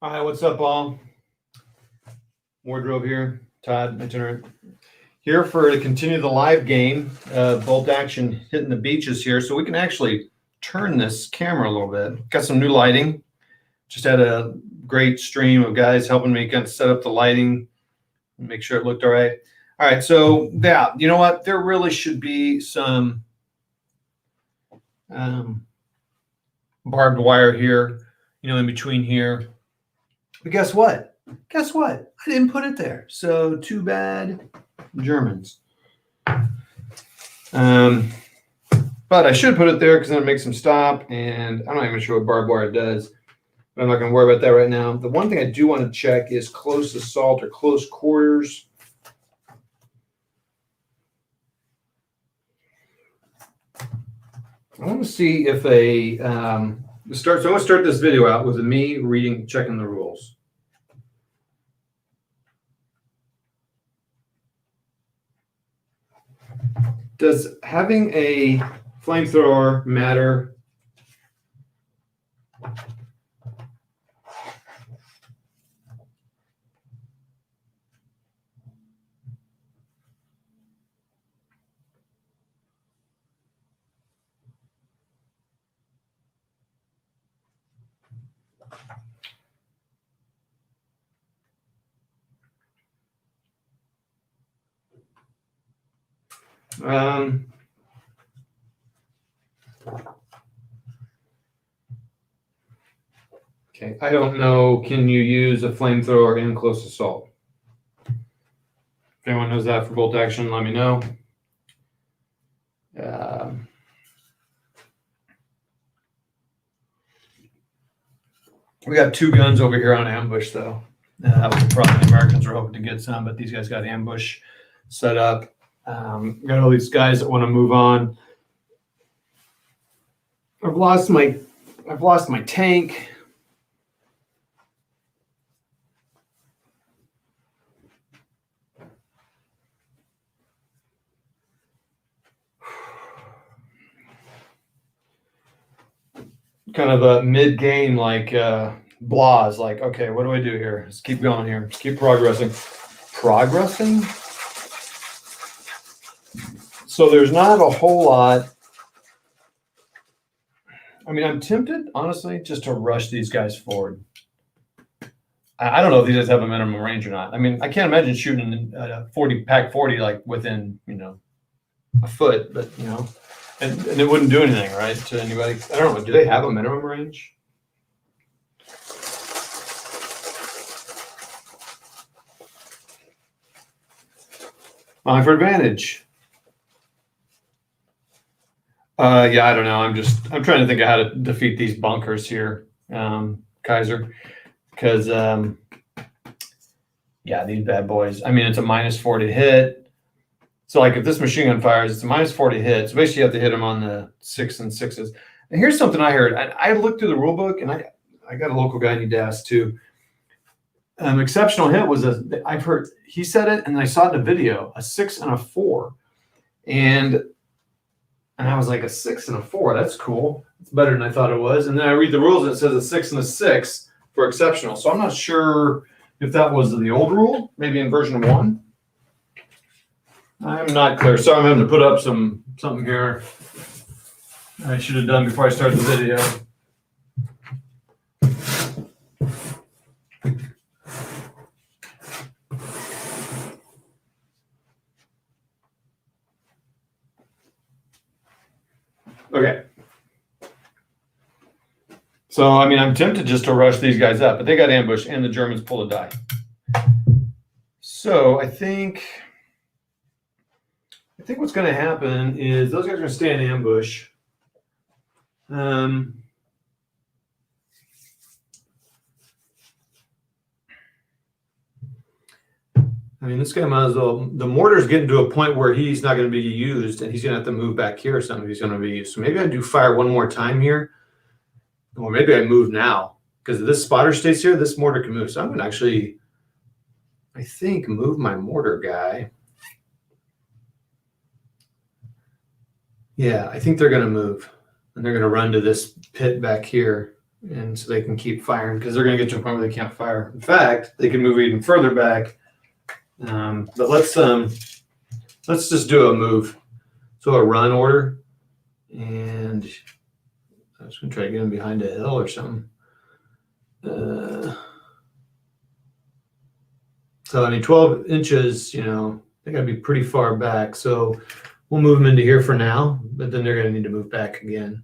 All right, what's up, all? Wardrobe here, Todd, itinerant. Here to continue the live game, bolt action hitting the beaches here. So we can actually turn this camera a little bit. Got some new lighting. Just had a great stream of guys helping me kind of set up the lighting, make sure it looked all right. All right, so yeah, you know what? There really should be some barbed wire here, in between here. But guess what? Guess what? I didn't put it there. So too bad, Germans. But I should put it there because then it makes them stop. And I'm not even sure what barbed wire does. But I'm not going to worry about that right now. The one thing I do want to check is close assault or close quarters. I want to see if so I'm going to start this video out with me checking the rules. Does having a flamethrower matter? Okay, I don't know. Can you use a flamethrower in close assault? If anyone knows that for bolt action, let me know. We got two guns over here on ambush, though. That was the problem. The Americans were hoping to get some, but these guys got ambush set up. Got all these guys that want to move on. I've lost my tank. Kind of a mid-game, like blahs, like, okay, what do I do here? Let's keep going here. Let's keep progressing. Progressing? So there's not a whole lot. I mean, I'm tempted, honestly, just to rush these guys forward. I don't know if these guys have a minimum range or not. I mean, I can't imagine shooting a 40 like within, a foot, but, and it wouldn't do anything, right, to anybody. I don't know. Do they have a minimum range? Line for advantage. Yeah, I don't know. I'm trying to think of how to defeat these bunkers here, Kaiser, because yeah, these bad boys. I mean, it's a -40 hit. So like if this machine gun fires, it's a -40 hit. So basically you have to hit them on the 6 and 6s. And here's something I heard. I looked through the rule book, and I got a local guy I need to ask too. Exceptional hit was I've heard he said it, and I saw it in a video, a 6 and a 4. And I was like, a 6 and a 4, that's cool. It's better than I thought it was. And then I read the rules, and it says a 6 and a 6 for exceptional. So I'm not sure if that was the old rule, maybe in version 1. I'm not clear. Sorry, I'm having to put up something here I should have done before I started the video. Okay. So, I mean, I'm tempted just to rush these guys up, but they got ambushed, and the Germans pulled a die. So I think what's going to happen is those guys are going to stay in ambush. I mean, this guy might as well. The mortar's getting to a point where he's not going to be used, and he's going to have to move back here. Some of he's going to be used. So maybe I do fire one more time here, or maybe I move now because if this spotter stays here, this mortar can move. So I'm going to actually, I think, move my mortar guy. Yeah, I think they're going to move, and they're going to run to this pit back here. and so they can keep firing because they're going to get to a point where they can't fire. In fact, they can move even further back. But let's just do a move. So a run order, and I was going to try to get them behind a hill or something. So I mean, 12 inches, you know, they got to be pretty far back. So we'll move them into here for now, but then they're going to need to move back again.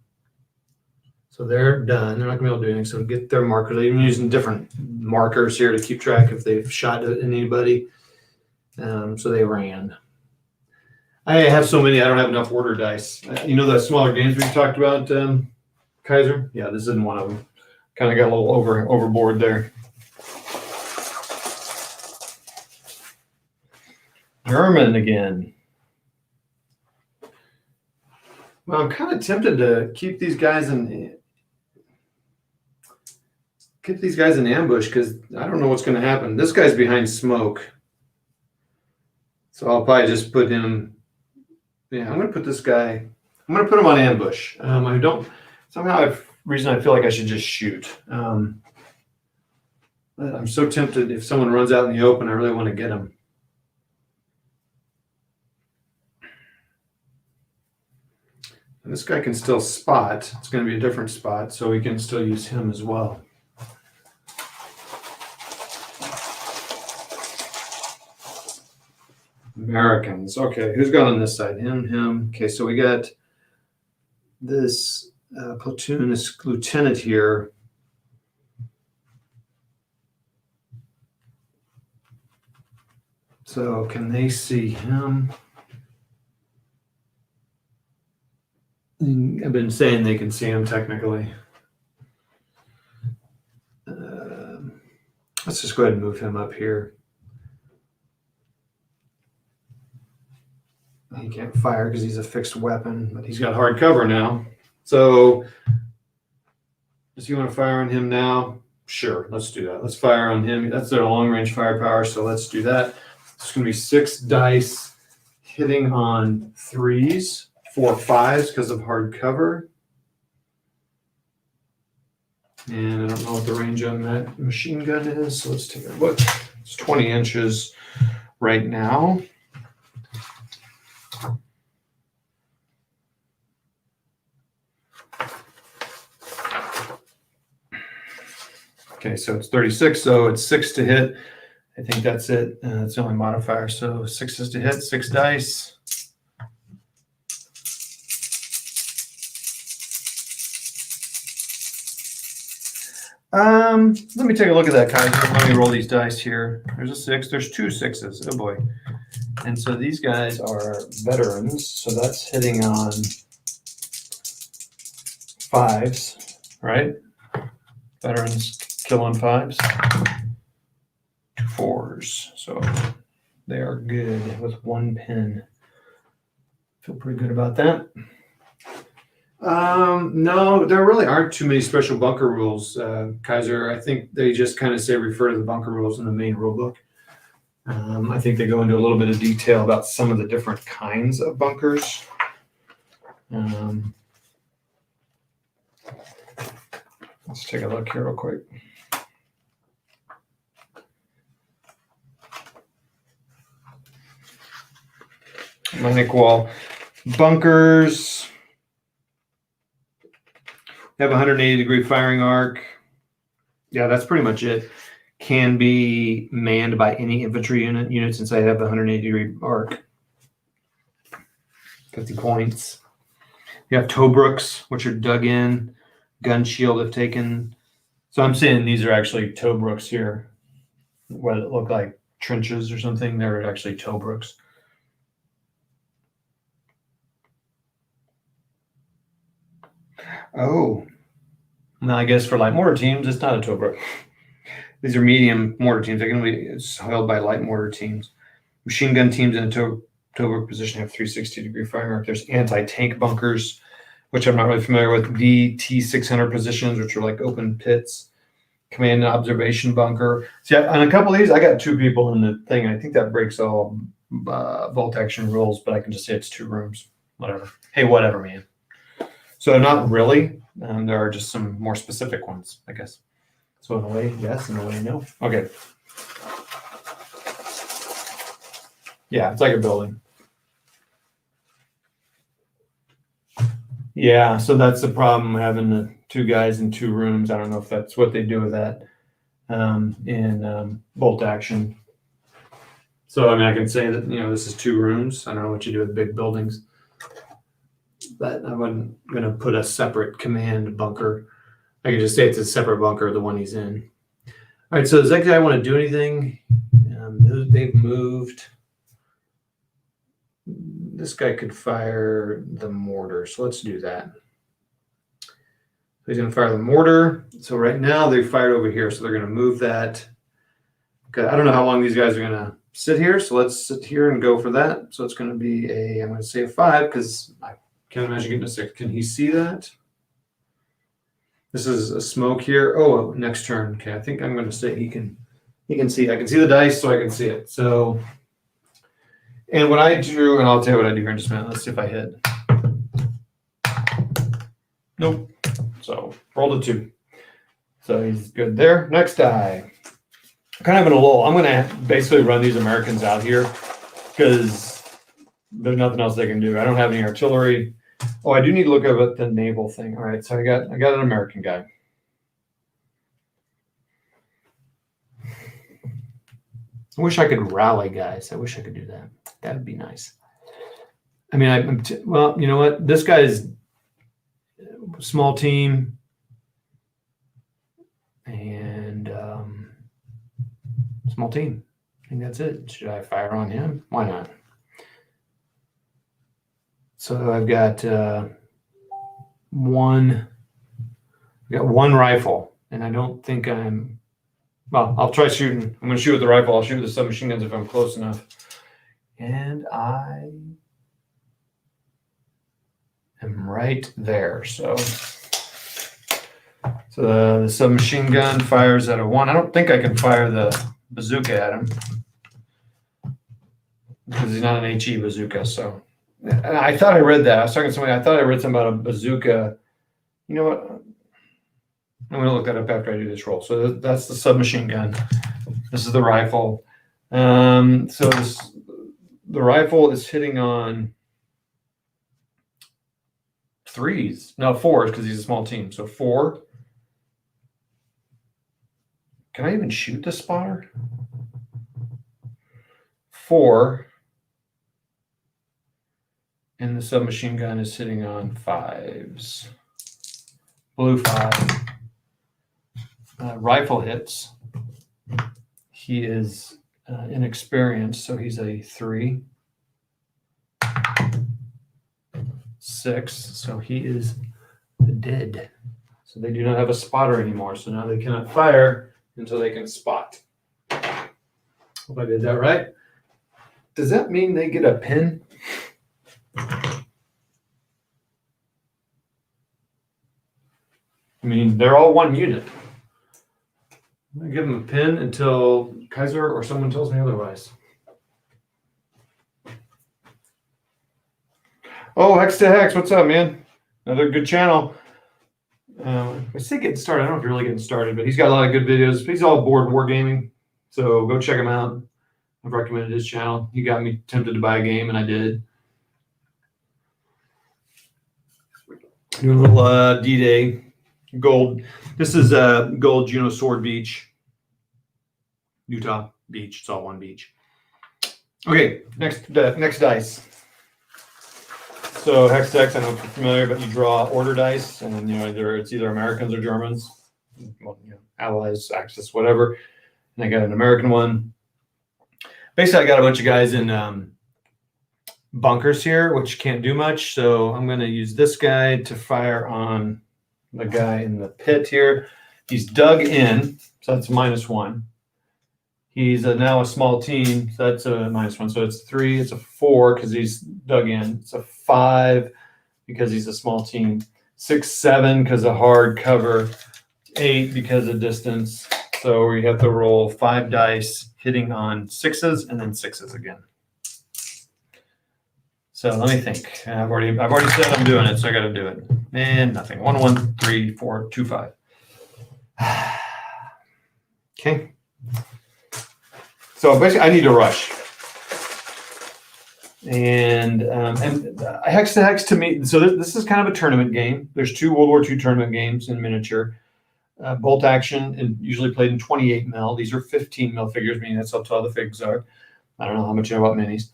So they're done. They're not going to be able to do anything. So get their marker. They're even using different markers here to keep track if they've shot at anybody. So they ran. I have so many, I don't have enough order dice. You know the smaller games we talked about, Kaiser? Yeah, this isn't one of them. Kind of got a little overboard there. German again. Well, I'm kind of tempted to keep these guys in ambush because I don't know what's going to happen. This guy's behind smoke. So I'll probably just put him. Yeah, I'm going to put this guy. I'm going to put him on ambush. I don't. Somehow, reason I feel like I should just shoot. But I'm so tempted. If someone runs out in the open, I really want to get him. And this guy can still spot. It's going to be a different spot, so we can still use him as well. Americans. Okay, who's got on this side? Him. Okay, so we got this platoon, this lieutenant here. So can they see him? I've been saying they can see him technically. Let's just go ahead and move him up here. He can't fire because he's a fixed weapon, but he's got hard cover now. So does he want to fire on him now? Sure, let's do that. Let's fire on him. That's their long-range firepower, so let's do that. It's going to be 6 dice hitting on 3s, 4 5s because of hard cover. And I don't know what the range on that machine gun is, so let's take a look. It's 20 inches right now. Okay, so it's 36, so it's 6 to hit. I think that's it. That's the only modifier. So 6 is to hit, 6 dice. Let me take a look at that, Kaiser. Let me roll these dice here. There's a 6. There's 2 6s. Oh boy. And so these guys are veterans. So that's hitting on 5s, right? Veterans kill on 5s. 2 4s. So they are good with 1 pin. Feel pretty good about that. No, there really aren't too many special bunker rules, Kaiser. I think they just kind of say refer to the bunker rules in the main rule book. I think they go into a little bit of detail about some of the different kinds of bunkers. Let's take a look here real quick. Atlantic wall bunkers. Have a 180-degree firing arc. Yeah, that's pretty much it. Can be manned by any infantry units inside have the 180-degree arc. 50 points. You have Tobruk's, which are dug in. Gun shield if taken. So I'm saying these are actually Tobruk's here. What it look like trenches or something. They're actually Tobruk's. Oh. Now, I guess for light mortar teams, it's not a Tobruk. These are medium mortar teams. They're going to be held by light mortar teams. Machine gun teams in a Tobruk position have 360-degree firing arc. There's anti-tank bunkers, which I'm not really familiar with. DT-600 positions, which are like open pits. Command and observation bunker. See, on a couple of these, I got 2 people in the thing. I think that breaks all bolt action rules, but I can just say it's 2 rooms. Whatever. Hey, whatever, man. So not really. There are just some more specific ones, I guess. So in a way, yes. In a way, no. Okay. Yeah, it's like a building. Yeah, so that's the problem, having the two guys in two rooms. I don't know if that's what they do with that in bolt action. So I mean, I can say that, you know, this is two rooms. I don't know what you do with big buildings, but I wasn't going to put a separate command bunker. I could just say it's a separate bunker, the one he's in. All right, so does that guy want to do anything? They've moved. This guy could fire the mortar, so let's do that. So he's going to fire the mortar. So right now they fired over here, so they're going to move that. Okay, I don't know how long these guys are going to sit here, so let's sit here and go for that. So it's going to be I'm going to say a 5 because I can't imagine getting a 6. Can he see that? This is a smoke here. Oh, next turn. Okay, I think I'm going to say he can see. I can see the dice, so I can see it. So. And what I drew, and I'll tell you what I do here in just a minute. Let's see if I hit. Nope. So rolled a 2. So he's good there. Next die. Kind of in a lull. I'm going to basically run these Americans out here because there's nothing else they can do. I don't have any artillery. Oh, I do need to look up at the naval thing. All right, so I got an American guy. I wish I could rally guys. I wish I could do that. That would be nice. I mean, well, you know what? This guy is a small team. And small team. I think that's it. Should I fire on him? Why not? So I've got one rifle, and I don't think well, I'll try shooting. I'm going to shoot with the rifle. I'll shoot with the submachine guns if I'm close enough. And I am right there. So the submachine gun fires at a 1. I don't think I can fire the bazooka at him because he's not an HE bazooka. So I thought I read that. I was talking to somebody. I thought I read something about a bazooka. You know what? I'm going to look that up after I do this roll. So that's the submachine gun. This is the rifle. So the rifle is hitting on 3s. No, 4s because he's a small team. So 4. Can I even shoot the spotter? 4. And the submachine gun is hitting on 5s. Blue 5. Rifle hits. He is inexperienced, so he's a 3. 6, so he is dead. So they do not have a spotter anymore. So now they cannot fire until they can spot. Hope I did that right. Does that mean they get a pin? I mean, they're all one unit. I give them a pin until Kaiser or someone tells me otherwise. Oh, Hex to Hex, what's up, man? Another good channel. I say getting started. I don't know if you're really getting started, but he's got a lot of good videos. He's all board wargaming, so go check him out. I've recommended his channel. He got me tempted to buy a game, and I did. Doing a little DDay. Gold. This is Gold Juno Sword Beach, Utah Beach. It's all one beach. Okay, next dice. So Hex Dex, I don't know if you're familiar, but you draw order dice, and then it's either Americans or Germans, well, Allies, Axis, whatever. And I got an American one. Basically, I got a bunch of guys in bunkers here, which can't do much. So I'm going to use this guy to fire on the guy in the pit here. He's dug in, so that's -1. He's now a small team, so that's a -1. So it's 3, it's a 4 because he's dug in. It's a 5 because he's a small team. 6, 7 because of hard cover. 8 because of distance. So we have to roll 5 dice, hitting on 6s and then 6s again. So let me think. I've already said I'm doing it, so I got to do it. And nothing. 1, 1, 3, 4, 2, 5. Okay. So basically, I need to rush. And hex to hex to me. So this is kind of a tournament game. There's 2 World War II tournament games in miniature. Bolt action, and usually played in 28 mil. These are 15 mil figures, meaning that's how tall the figs are. I don't know how much you know about minis.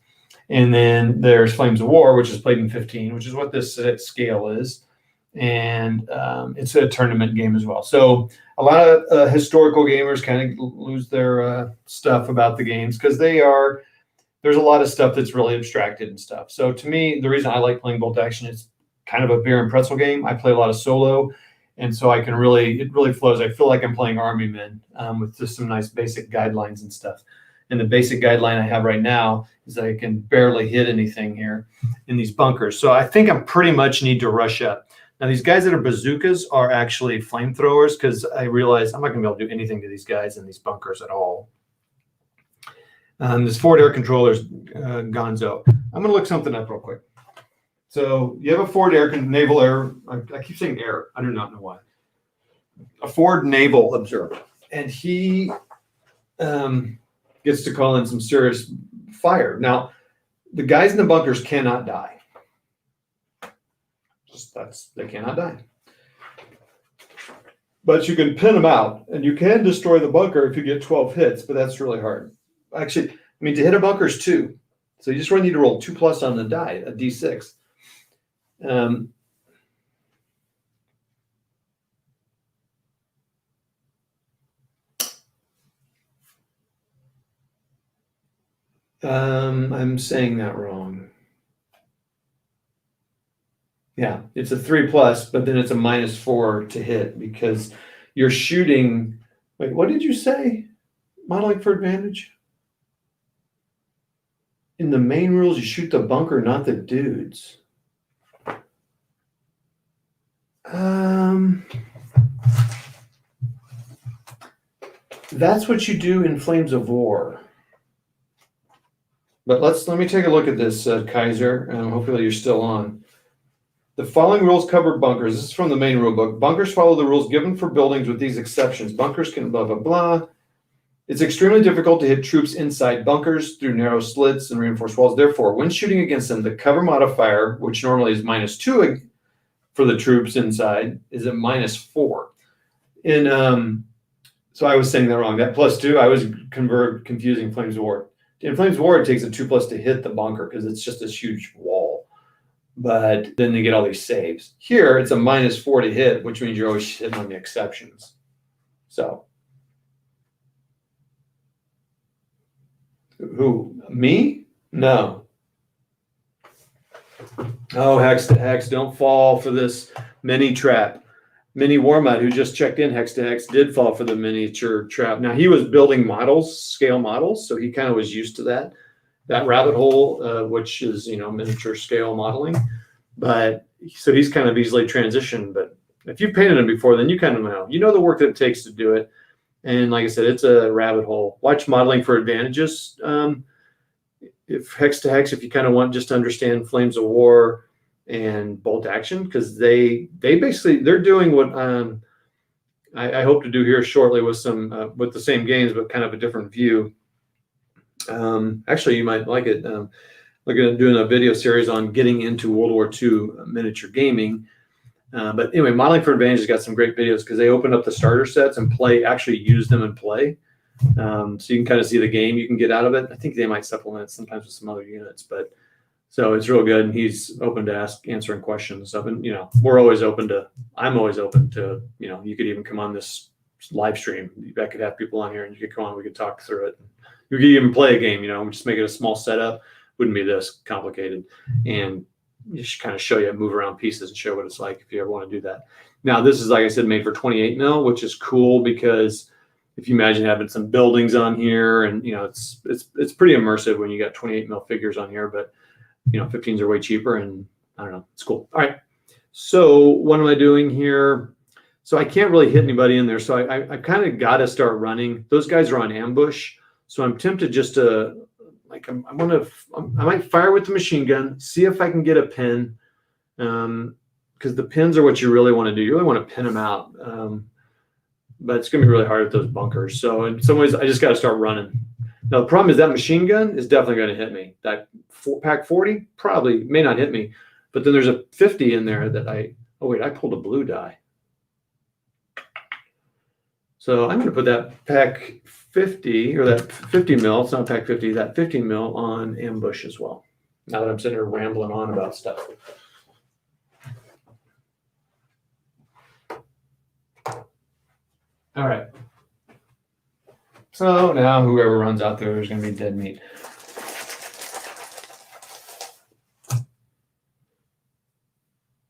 And then there's Flames of War, which is played in 15, which is what this scale is. And it's a tournament game as well. So a lot of historical gamers kind of lose their stuff about the games because there's a lot of stuff that's really abstracted and stuff. So to me, the reason I like playing bolt action is kind of a beer and pretzel game. I play a lot of solo, and so it really flows. I feel like I'm playing Army Men with just some nice basic guidelines and stuff. And the basic guideline I have right now is that I can barely hit anything here in these bunkers. So I think I pretty much need to rush up. Now, these guys that are bazookas are actually flamethrowers because I realize I'm not going to be able to do anything to these guys in these bunkers at all. This forward air controller's gonzo. I'm going to look something up real quick. So you have a forward naval air. I keep saying air. I do not know why. A forward naval observer. And he gets to call in some serious fire. Now, the guys in the bunkers cannot die. They cannot die. But you can pin them out, and you can destroy the bunker if you get 12 hits, but that's really hard. Actually, I mean, to hit a bunker is 2. So you just really need to roll 2+ on the die, a D6. I'm saying that wrong. Yeah, it's a 3+, but then it's a -4 to hit because you're shooting. Wait, what did you say? Modeling for advantage? In the main rules, you shoot the bunker, not the dudes. That's what you do in Flames of War. But let me take a look at this, Kaiser. Hopefully you're still on. The following rules cover bunkers. This is from the main rule book. Bunkers follow the rules given for buildings with these exceptions. Bunkers can blah, blah, blah. It's extremely difficult to hit troops inside bunkers through narrow slits and reinforced walls. Therefore, when shooting against them, the cover modifier, which normally is -2 for the troops inside, is at -4. So I was saying that wrong. That +2, I was confusing Flames of War. In Flames of War, it takes a 2+ to hit the bunker because it's just this huge wall. But then they get all these saves. Here, it's a -4 to hit, which means you're always hitting on the exceptions. So, who? Me? No. Oh, Hex to Hex, don't fall for this mini trap. Mini Warmut, who just checked in, Hex to Hex, did fall for the miniature trap. Now, he was building models, scale models, so he kind of was used to that rabbit hole, which is, miniature scale modeling. But so he's kind of easily transitioned. But if you've painted him before, then you kind of know. You know the work that it takes to do it. And like I said, it's a rabbit hole. Watch Modeling for Advantages. If Hex to Hex, if you kind of want just to understand Flames of War and bolt action, because they're doing what I hope to do here shortly with some with the same games, but kind of a different view. Actually, you might like it. Looking at doing a video series on getting into World War II miniature gaming. But anyway, Modeling for Advantage has got some great videos because they open up the starter sets and actually use them and play. So you can kind of see the game you can get out of it. I think they might supplement it sometimes with some other units, but so it's real good. And he's open to answering questions and stuff. And, I'm always open to, you could even come on this live stream. I could have people on here and you could come on, we could talk through it. You could even play a game, just make it a small setup. Wouldn't be this complicated. And just kind of show you, move around pieces and show what it's like if you ever want to do that. Now, this is, like I said, made for 28 mil, which is cool because if you imagine having some buildings on here and, it's pretty immersive when you got 28 mil figures on here, but 15s are way cheaper and I don't know, it's cool. All right. So what am I doing here? So I can't really hit anybody in there. So I kind of got to start running. Those guys are on ambush. So I'm tempted just to, I might fire with the machine gun, see if I can get a pin. because the pins are what you really want to do. You really want to pin them out. But it's going to be really hard at those bunkers. So in some ways, I just got to start running. Now, the problem is that machine gun is definitely going to hit me. That pack 40 probably may not hit me. But then there's a 50 in there that I pulled a blue die. So I'm going to put that pack 50, or that 50 mil, it's not pack 50, that 50 mil on ambush as well. Now that I'm sitting here rambling on about stuff. All right. So now whoever runs out there is going to be dead meat.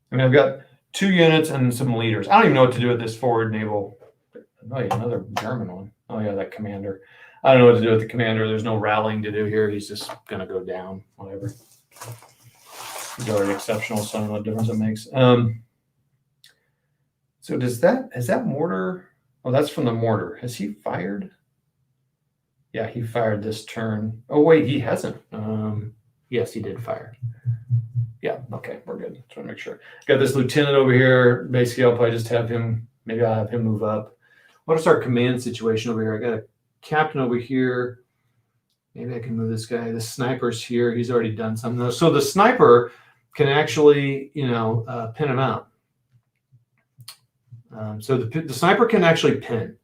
I mean, I've got 2 units and some leaders. I don't even know what to do with this forward naval. Oh, yeah, another German one. Oh, yeah, that commander. I don't know what to do with the commander. There's no rallying to do here. He's just going to go down, whatever. He's already exceptional, so I don't know what difference it makes. So is that mortar? Oh, that's from the mortar. Has he fired? Yeah, he fired this turn. Oh, wait, he hasn't. Yes, he did fire. Yeah, okay, we're good. Just want to make sure. Got this lieutenant over here. Basically, I'll probably just have him, maybe I'll have him move up. What is our command situation over here? I got a captain over here. Maybe I can move this guy. The sniper's here. He's already done something. So the sniper can actually, pin him out. So the sniper can actually pin.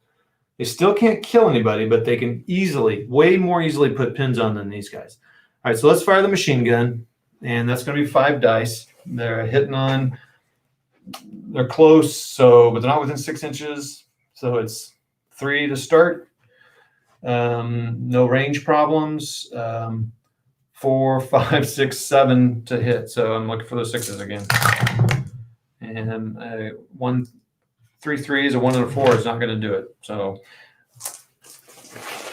They still can't kill anybody, but they can way more easily put pins on than these guys. All right, so let's fire the machine gun, and that's going to be 5 dice. They're hitting on, they're close, but they're not within 6 inches. So it's 3 to start. No range problems. 4, 5, 6, 7 to hit. So I'm looking for those 6s again. And 1, 3 3s, a 1 and a 4 is not going to do it. So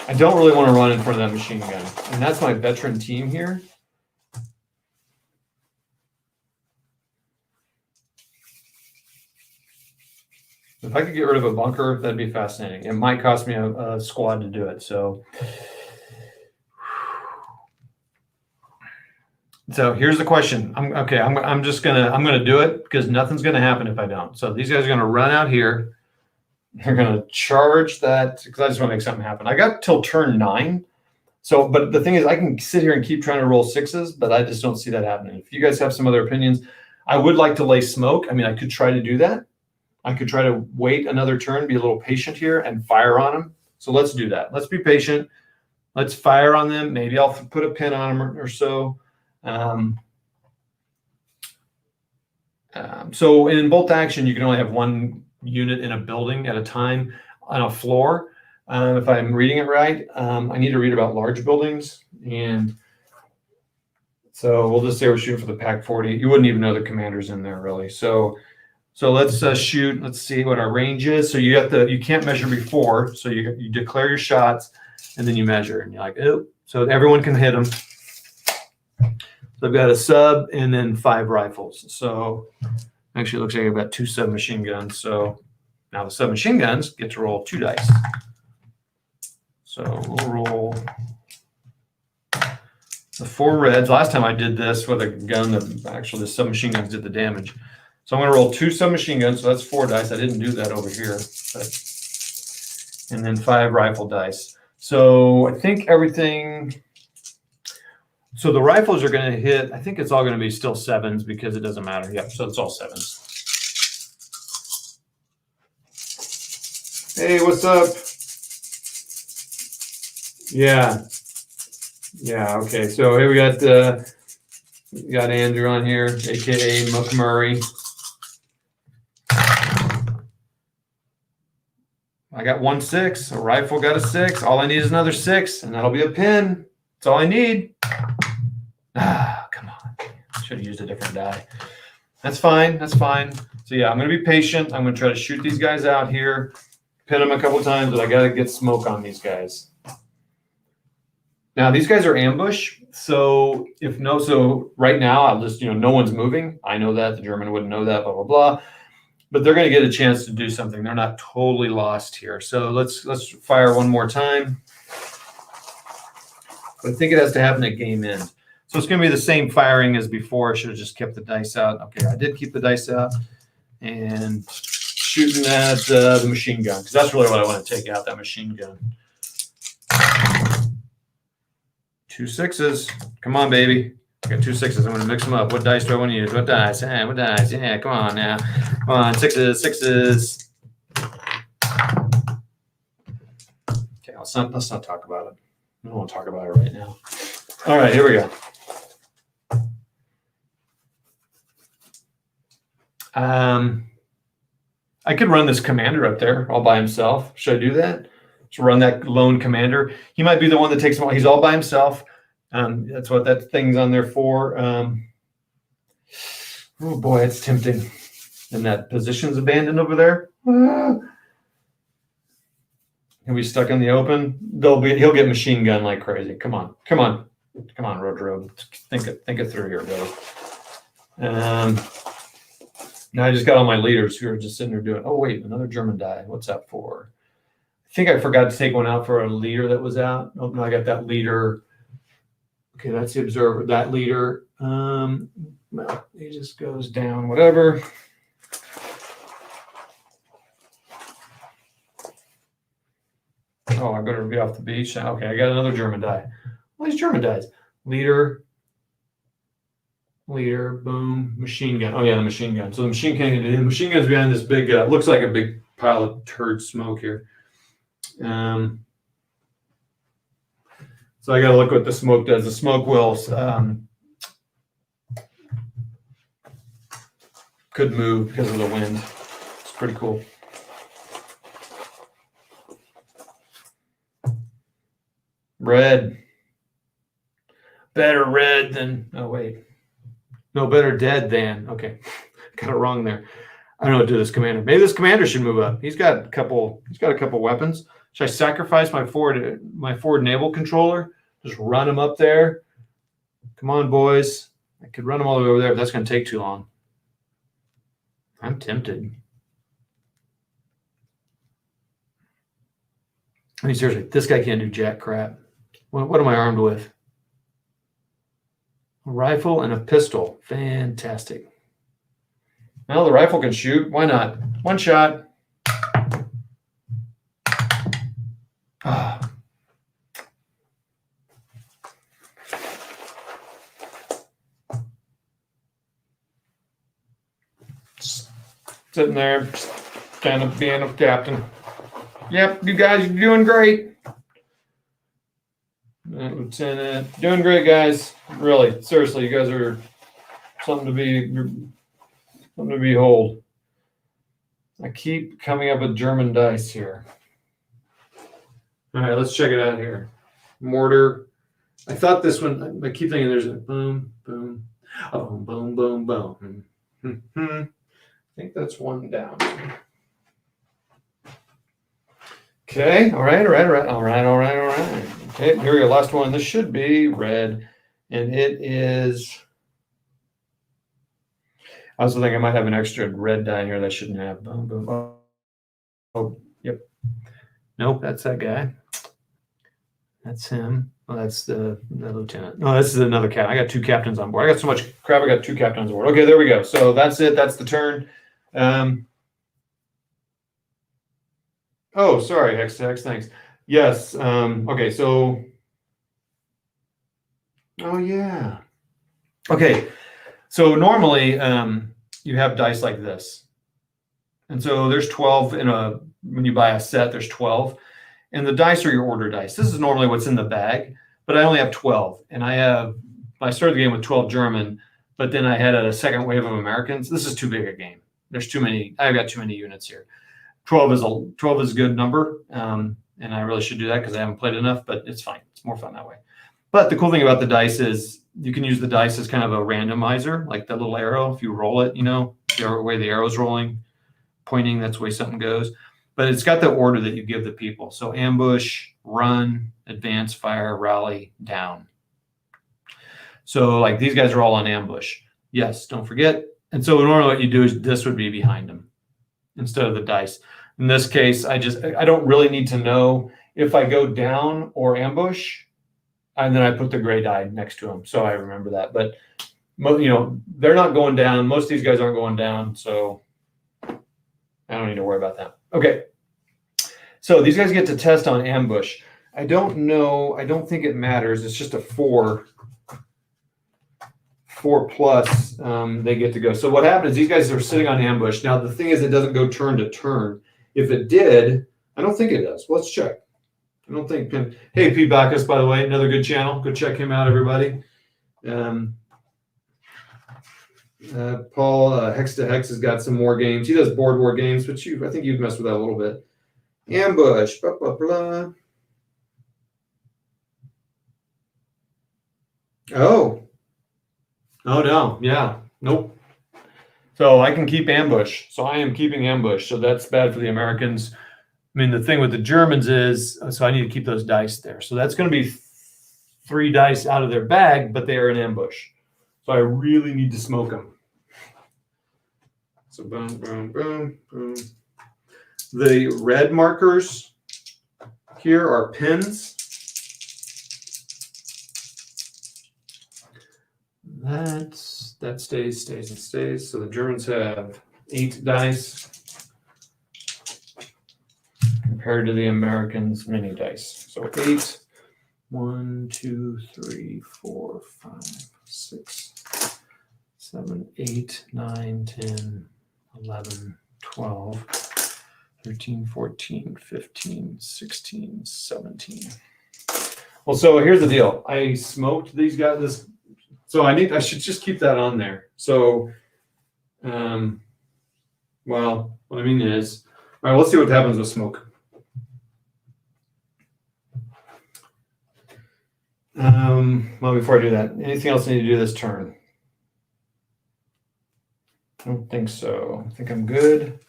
I don't really want to run in front of that machine gun. And that's my veteran team here. If I could get rid of a bunker, that'd be fascinating. It might cost me a squad to do it. So here's the question. I'm gonna do it because nothing's gonna happen if I don't. So these guys are gonna run out here. They're gonna charge that because I just want to make something happen. I got till turn 9. So, but the thing is, I can sit here and keep trying to roll 6s, but I just don't see that happening. If you guys have some other opinions, I would like to lay smoke. I mean, I could try to do that. I could try to wait another turn, be a little patient here, and fire on them. So let's do that. Let's be patient. Let's fire on them. Maybe I'll put a pin on them or so. So in bolt action, you can only have 1 unit in a building at a time on a floor. If I'm reading it right, I need to read about large buildings. And so we'll just say we're shooting for the pack 40. You wouldn't even know the commander's in there, really. So let's shoot. Let's see what our range is. So you can't measure before. So you declare your shots and then you measure, and you're like, oh, so everyone can hit them. So I've got a sub and then 5 rifles. So actually it looks like I've got 2 submachine guns. So now the submachine guns get to roll 2 dice. So we'll roll the 4 reds. Last time I did this with a gun that actually the submachine guns did the damage. So I'm going to roll 2 submachine guns, so that's 4 dice. I didn't do that over here. And then 5 rifle dice. So I think everything... So the rifles are going to hit, I think it's all going to be still 7s because it doesn't matter. Yep, so it's all 7s. Hey, what's up? Yeah, okay. So here we got Andrew on here, a.k.a. McMurray. I got 1 6. A rifle got a 6. All I need is another 6, and that'll be a pin. That's all I need. Come on. Should have used a different die. That's fine. That's fine. So, yeah, I'm going to be patient. I'm going to try to shoot these guys out here, pin them a couple times, but I got to get smoke on these guys. Now, these guys are ambush. So right now, I'll just, no one's moving. I know that. The German wouldn't know that, blah, blah, blah. But they're going to get a chance to do something. They're not totally lost here. So let's fire one more time. I think it has to happen at game end. So it's going to be the same firing as before. I should have just kept the dice out. Okay, I did keep the dice out and shooting at the machine gun because that's really what I want to take out, that machine gun. 2 6s. Come on, baby. I got 2 6s. I'm going to mix them up. What dice do I want to use? What dice? What dice? Yeah, come on now. Come on, 6s, 6s. Okay, let's not talk about it. I don't want to talk about it right now. All right, here we go. I could run this commander up there all by himself. Should I do that? Just run that lone commander. He might be the one that takes him all. He's all by himself. That's what that thing's on there for. Oh boy, it's tempting. And that position's abandoned over there. He'll be stuck in the open. He'll get machine gun like crazy. Come on, Road. Think it through here, bro. Now I just got all my leaders who are just sitting there doing. Oh wait, another German die. What's that for? I think I forgot to take one out for a leader that was out. Oh no, I got that leader. Okay, that's the observer. That leader. Well, he just goes down. Whatever. Oh, I better be off the beach. Okay, I got another German die. All these German dies. Leader, boom, machine gun. Oh yeah, the machine gun. So the machine gun's behind this big, looks like a big pile of turd smoke here. So I got to look what the smoke does. The smoke will could move because of the wind. It's pretty cool. Red. Better red than, oh wait. No, better dead than, okay. Got it wrong there. I don't know what to do with this commander. Maybe this commander should move up. He's got a couple weapons. Should I sacrifice my forward naval controller? Just run him up there. Come on, boys. I could run him all the way over there, but that's going to take too long. I'm tempted. I mean, seriously, this guy can't do jack crap. What am I armed with? A rifle and a pistol. Fantastic. Well, the rifle can shoot. Why not? One shot. Sitting there, kind of being a captain. Yep, you guys are doing great. Lieutenant, doing great, guys. Really, seriously, you guys are something to behold. I keep coming up with German dice here. All right, let's check it out here. Mortar. I thought this one. I keep thinking there's a boom, boom, boom, boom, boom, boom. I think that's one down. Okay. All right. Okay, here we go. Last one. This should be red, and it is. I also think I might have an extra red die here that I shouldn't have. Boom, boom. Oh, yep. Nope, that's that guy. That's him. Oh, that's the lieutenant. No, this is another captain. I got 2 captains on board. I got so much crap. I got 2 captains on board. Okay, there we go. So that's it. That's the turn. Oh, sorry, Hex. Thanks. Yes. Okay, so. Oh, yeah. Okay. So normally you have dice like this. And so there's 12 when you buy a set, there's 12. And the dice are your order dice. This is normally what's in the bag, but I only have 12. And I started the game with 12 German, but then I had a second wave of Americans. This is too big a game. There's too many. I've got too many units here. 12 is a good number. And I really should do that because I haven't played enough, but it's fine. It's more fun that way. But the cool thing about the dice is you can use the dice as kind of a randomizer, like that little arrow. If you roll it, the way the arrow's rolling, pointing, that's the way something goes. But it's got the order that you give the people. So ambush, run, advance, fire, rally, down. So like these guys are all on ambush. Yes, don't forget. And so normally what you do is this would be behind them instead of the dice. In this case, I don't really need to know if I go down or ambush. and then I put the gray dye next to them, so I remember that. But they're not going down. Most of these guys aren't going down, so I don't need to worry about that. Okay, so these guys get to test on ambush. I don't know. I don't think it matters. It's just a 4 plus. They get to go. So what happens? These guys are sitting on ambush. Now the thing is, it doesn't go turn to turn. If it did, I don't think it does. Well, let's check. I don't think. Hey, Pete Backus, by the way, another good channel. Go check him out, everybody. Paul Hex to Hex has got some more games. He does board war games, but I think you've messed with that a little bit. Ambush. Blah, blah, blah. Oh no, yeah, nope. So I can keep ambush. So I am keeping ambush. So that's bad for the Americans. I mean, the thing with the Germans is, so I need to keep those dice there. So that's going to be 3 dice out of their bag, but they are in ambush. So I really need to smoke them. So boom, boom, boom, boom. The red markers here are pins. That stays, and stays. So the Germans have 8 dice compared to the Americans' mini dice. So 8, 1, 2, 3, 4, 5, 6, 7, 8, 9, 10, 11, 12, 13, 14, 15, 16, 17. Well, so here's the deal. I smoked these guys. So I should just keep that on there. So, well, what I mean is, all right, let's see what happens with smoke. Well, before I do that, anything else I need to do this turn? I don't think so. I think I'm good.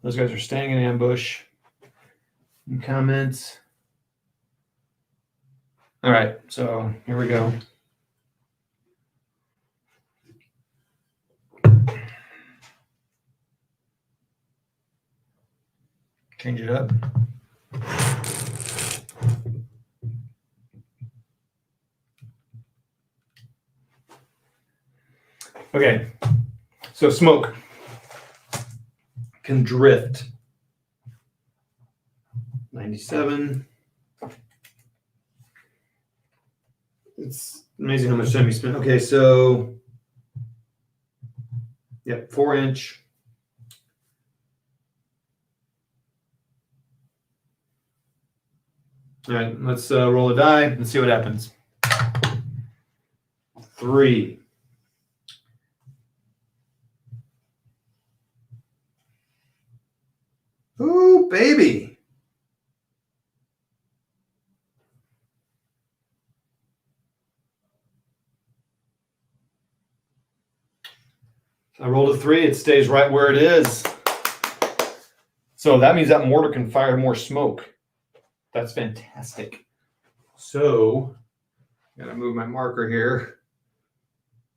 Those guys are staying in ambush. Any comments? All right, so here we go. Change it up. Okay, so smoke can drift. 97. It's amazing how much time you spend. Okay, so yeah, 4-inch. All right, let's roll a die and see what happens. 3. Ooh, baby. I rolled a 3. It stays right where it is. So that means that mortar can fire more smoke. That's fantastic. So, gotta move my marker here.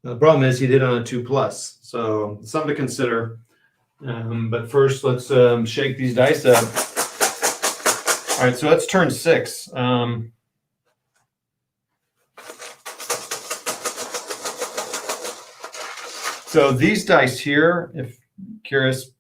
The problem is he did on a 2 plus, so something to consider. But first, let's shake these dice up. All right, so that's turn 6. So these dice here, if curious,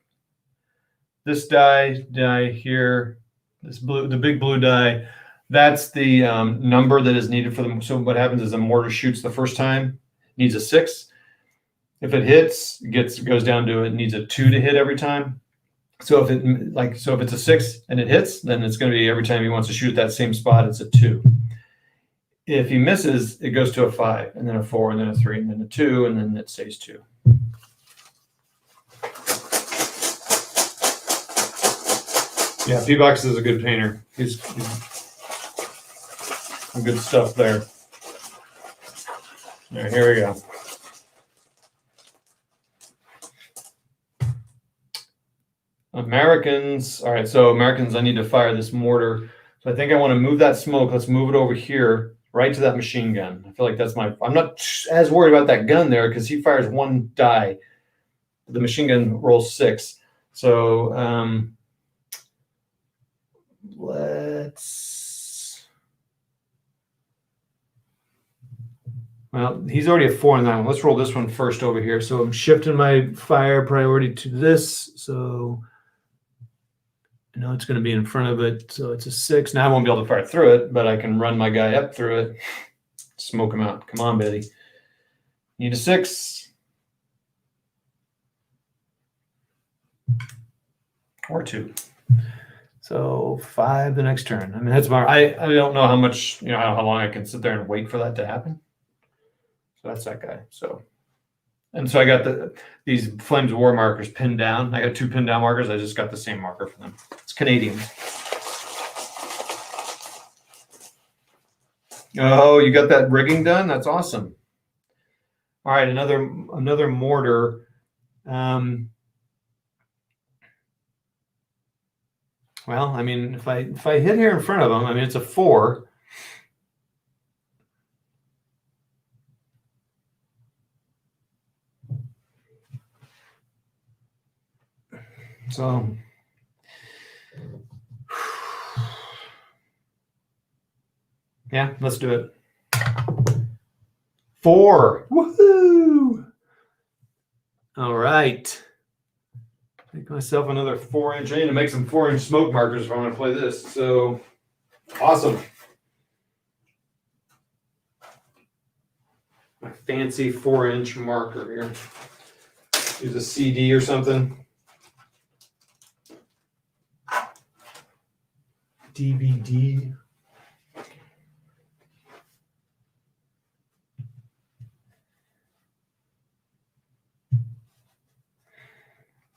this die here, this blue, the big blue die, that's the number that is needed for them. So what happens is the mortar shoots the first time, needs a 6. If it hits, it goes down to it needs a 2 to hit every time. So if it's a 6 and it hits, then it's going to be every time he wants to shoot at that same spot, it's a 2. If he misses, it goes to a 5, and then a 4, and then a 3, and then a 2, and then it stays 2. Yeah, P-Box is a good painter. He's some good stuff there. All right, here we go. Americans. All right, so Americans, I need to fire this mortar. So I think I want to move that smoke. Let's move it over here, right to that machine gun. I feel like that's I'm not as worried about that gun there because he fires 1 die. The machine gun rolls 6. So let's Well, he's already at 4 on that one. Let's roll this one first over here. So I'm shifting my fire priority to this. So I know it's going to be in front of it. So it's a 6. Now I won't be able to fire through it, but I can run my guy up through it. Smoke him out. Come on, Betty. Need a 6. Or 2. So 5 the next turn. I mean, that's my. I don't know how much, how long I can sit there and wait for that to happen. So that's that guy. So I got these Flames of War markers pinned down. I got 2 pinned down markers. I just got the same marker for them. It's Canadian. Oh, you got that rigging done? That's awesome. All right, another mortar. Well, I mean, if I hit here in front of them, I mean, it's a 4. So, yeah, let's do it. 4. Woohoo! All right. Make myself another 4-inch. I need to make some 4-inch smoke markers if I want to play this. So, awesome. My fancy 4-inch marker here. Use a CD or something. DVD.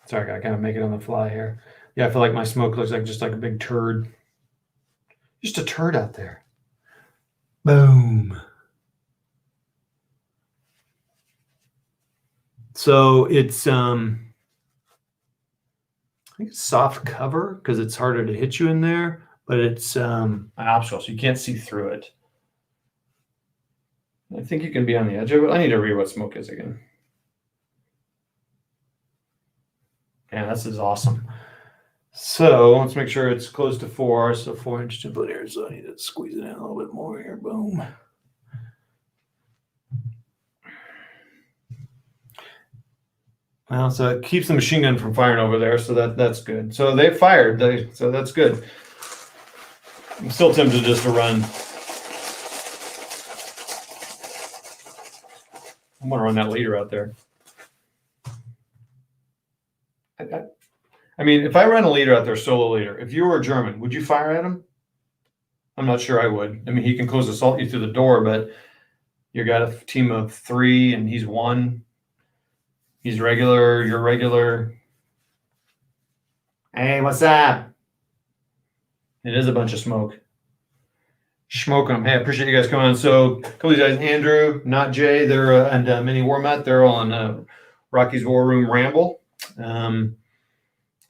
Sorry, I gotta make it on the fly here. Yeah, I feel like my smoke looks like just like a big turd. Just a turd out there. Boom. So it's I think it's soft cover because it's harder to hit you in there, but it's an optional, so you can't see through it. I think you can be on the edge of it. I need to read what smoke is again. Yeah, this is awesome. So let's make sure it's close to 4. So 4-inch template here. So I need to squeeze it in a little bit more here. Boom. Well, so it keeps the machine gun from firing over there. So that's good. So they fired. So that's good. I'm still tempted just to run. I'm going to run that leader out there. I mean, if I run a leader out there, solo leader, if you were a German, would you fire at him? I'm not sure I would. I mean, he can close assault you through the door, but you got a team of 3 and he's 1. He's regular, you're regular. Hey, what's up? It is a bunch of smoke. Smoke them. Hey, I appreciate you guys coming on. So, a couple of these guys, Andrew, Not Jay, they're and Mini Warmat, they're all on Rocky's War Room Ramble.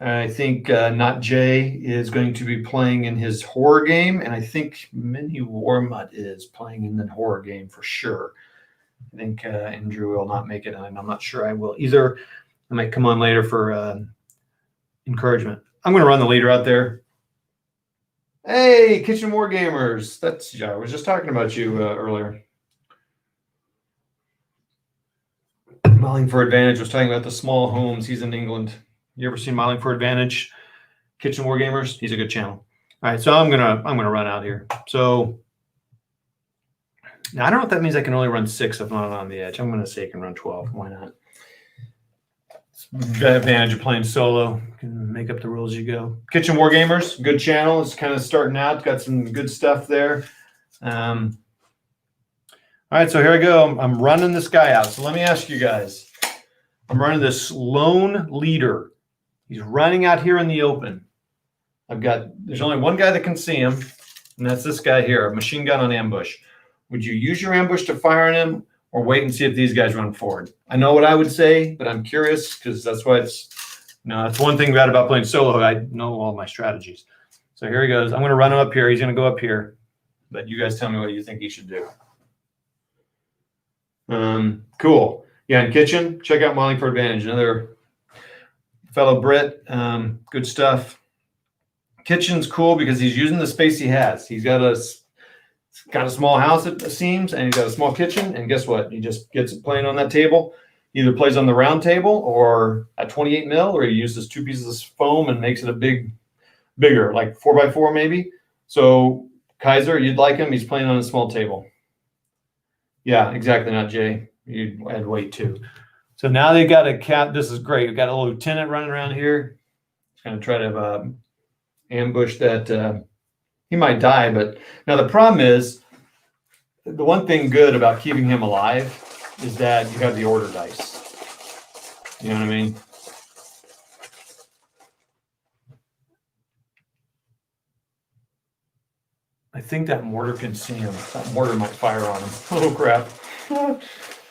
I think Not Jay is going to be playing in his horror game, and I think Mini Warmut is playing in the horror game for sure. I think Andrew will not make it, and I'm not sure I will either. I might come on later for encouragement. I'm going to run the leader out there. Hey, Kitchen War Gamers. I was just talking about you earlier. Modeling for Advantage was talking about the small homes. He's in England. You ever seen Modeling for Advantage? Kitchen War Gamers. He's a good channel. All right, so I'm gonna run out here. So now I don't know if that means I can only run 6 if I'm not on the edge. I'm gonna say I can run 12. Why not? Got advantage of playing solo. You can make up the rules as you go. Kitchen War Gamers, good channel. It's kind of starting out. Got some good stuff there. All right, so here I go. I'm running this guy out. So let me ask you guys. I'm running this lone leader. He's running out here in the open. There's only one guy that can see him, and that's this guy here, a machine gun on ambush. Would you use your ambush to fire on him or wait and see if these guys run forward? I know what I would say, but I'm curious because that's why that's one thing bad about playing solo. I know all my strategies. So here he goes. I'm going to run him up here. He's going to go up here, but you guys tell me what you think he should do. Cool. Yeah, in Kitchen, check out Modeling for Advantage. Another fellow Brit. Good stuff. Kitchen's cool because he's using the space he has. He's got a got a small house, it seems, and he's got a small kitchen. And guess what? He just gets it playing on that table. Either plays on the round table or at 28 mil, or he uses 2 pieces of foam and makes it bigger, like 4x4 maybe. So Kaiser, you'd like him. He's playing on a small table. Yeah, exactly. Not Jay. You'd add weight too. So now they've got a cat. This is great. We've got a lieutenant running around here. He's going to try to ambush that. He might die, but now the problem is, the one thing good about keeping him alive is that you have the order dice. You know what I mean? I think that mortar can see him. That mortar might fire on him. Oh, crap.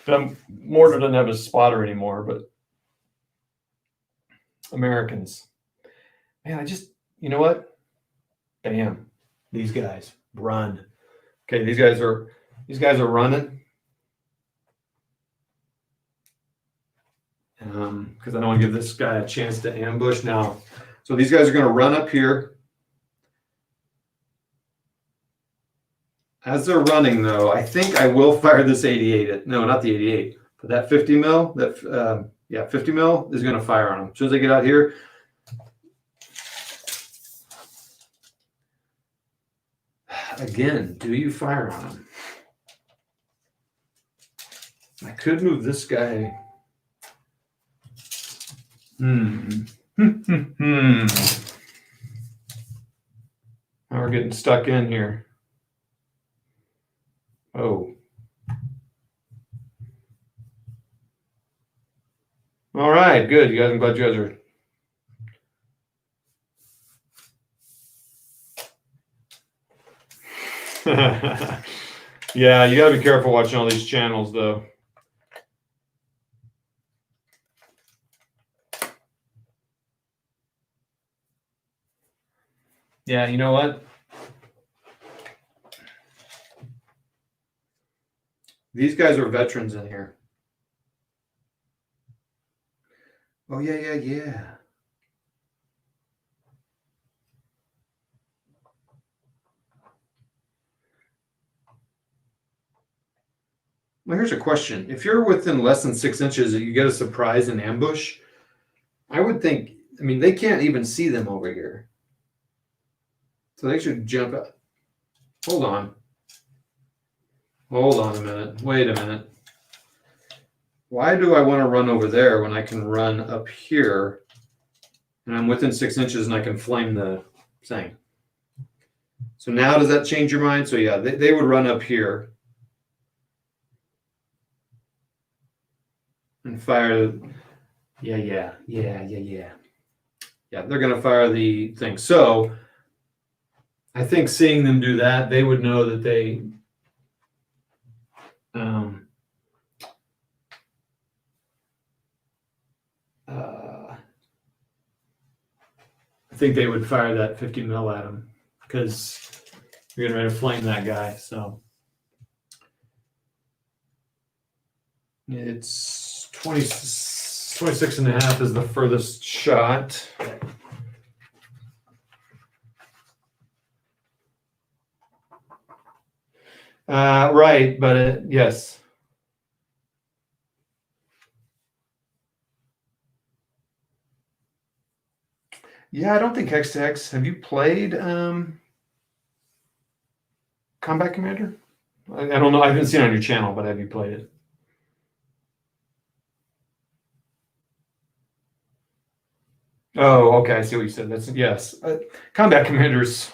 That mortar doesn't have a spotter anymore, but Americans. Man, you know what? Bam. These guys run. Okay, these guys are running. Because I don't want to give this guy a chance to ambush now. So these guys are going to run up here. As they're running, though, I think I will fire this 88. No, not the 88, but that 50 mil. 50 mil is going to fire on them. As soon as they get out here. Again, do you fire on them? I could move this guy. Now we're getting stuck in here. Oh. All right, good. You guys, I'm glad you guys are. Yeah, you got to be careful watching all these channels, though. Yeah, you know what? These guys are veterans in here. Oh, yeah. Well, here's a question. If you're within less than 6 inches and you get a surprise and ambush, I would think, I mean, they can't even see them over here. So they should jump out. Hold on. Hold on a minute. Wait a minute. Why do I want to run over there when I can run up here and I'm within 6 inches and I can flame the thing? So now does that change your mind? So yeah, they would run up here and fire. Yeah. Yeah, they're going to fire the thing. So I think seeing them do that, they would know that they I think they would fire that 50 mil at him because you're getting ready to flame that guy. So it's 26 and a half is the furthest shot. Right, but yes. Yeah, I don't think Hex to Hex. Have you played Combat Commander? I don't know. I haven't seen it on your channel, but have you played it? Oh, okay. I see what you said. That's yes. Combat Commanders.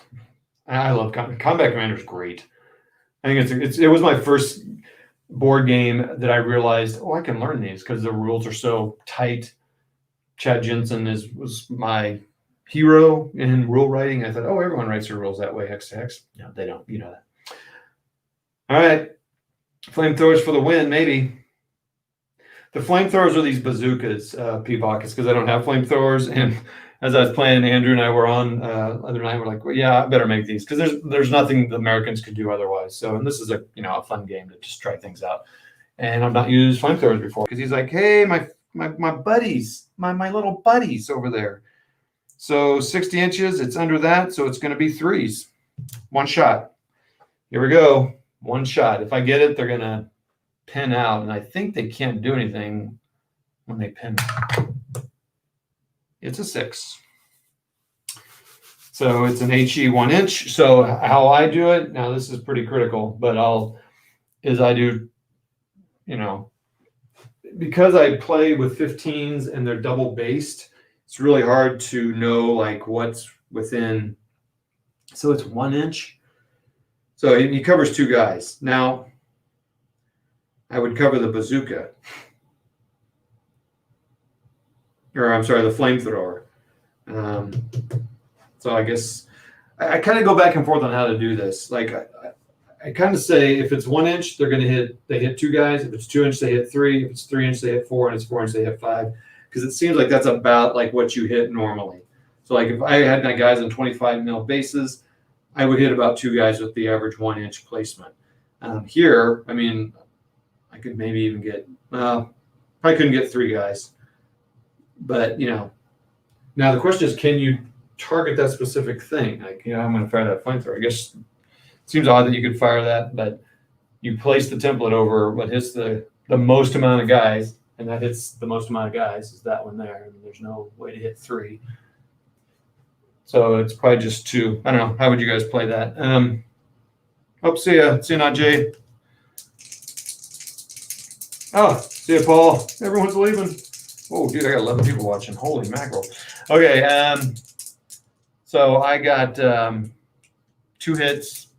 I love Combat Commander's great. I think it was my first board game that I realized, I can learn these because the rules are so tight. Chad Jensen was my hero in rule writing. I thought, everyone writes their rules that way, Hex to Hex. No, they don't. You know that. All right. Flamethrowers for the win, maybe. The flamethrowers are these bazookas, P-Pockets, because I don't have flamethrowers. And as I was playing, Andrew and I were on other night. We're like, I better make these because there's nothing the Americans could do otherwise. So, and this is a fun game to just try things out. And I've not used flamethrowers before because he's like, hey, my buddies, my little buddies over there. So 60 inches, it's under that, so it's going to be threes, one shot. Here we go. One shot. If I get it, they're going to pin out. And I think they can't do anything when they pin. It's a 6. So it's an HE 1 inch. So how I do it, now this is pretty critical, but I do, because I play with 15s and they're double based, it's really hard to know like what's within. So it's 1 inch. So he covers 2 guys. Now I would cover the bazooka. Or I'm sorry, the flamethrower. So I guess I kind of go back and forth on how to do this. Like I kind of say if it's 1 inch, they hit 2 guys. If it's 2 inch, they hit 3. If it's 3 inch, they hit 4, and it's 4 inch, they hit 5. Because it seems like that's about like what you hit normally. So like if I had my guys on 25 mil bases, I would hit about 2 guys with the average 1 inch placement. Here, I mean, I could maybe even get probably couldn't get 3 guys. But now the question is, can you target that specific thing? Like, I'm going to fire that flamethrower. I guess it seems odd that you could fire that, but you place the template over what hits the most amount of guys, and that hits the most amount of guys is that one there. I mean, there's no way to hit 3. So it's probably just 2. I don't know. How would you guys play that? See ya. See you now, Jay. Oh, see ya, Paul. Everyone's leaving. Oh, dude, I got 11 people watching. Holy mackerel. Okay, so I got 2 hits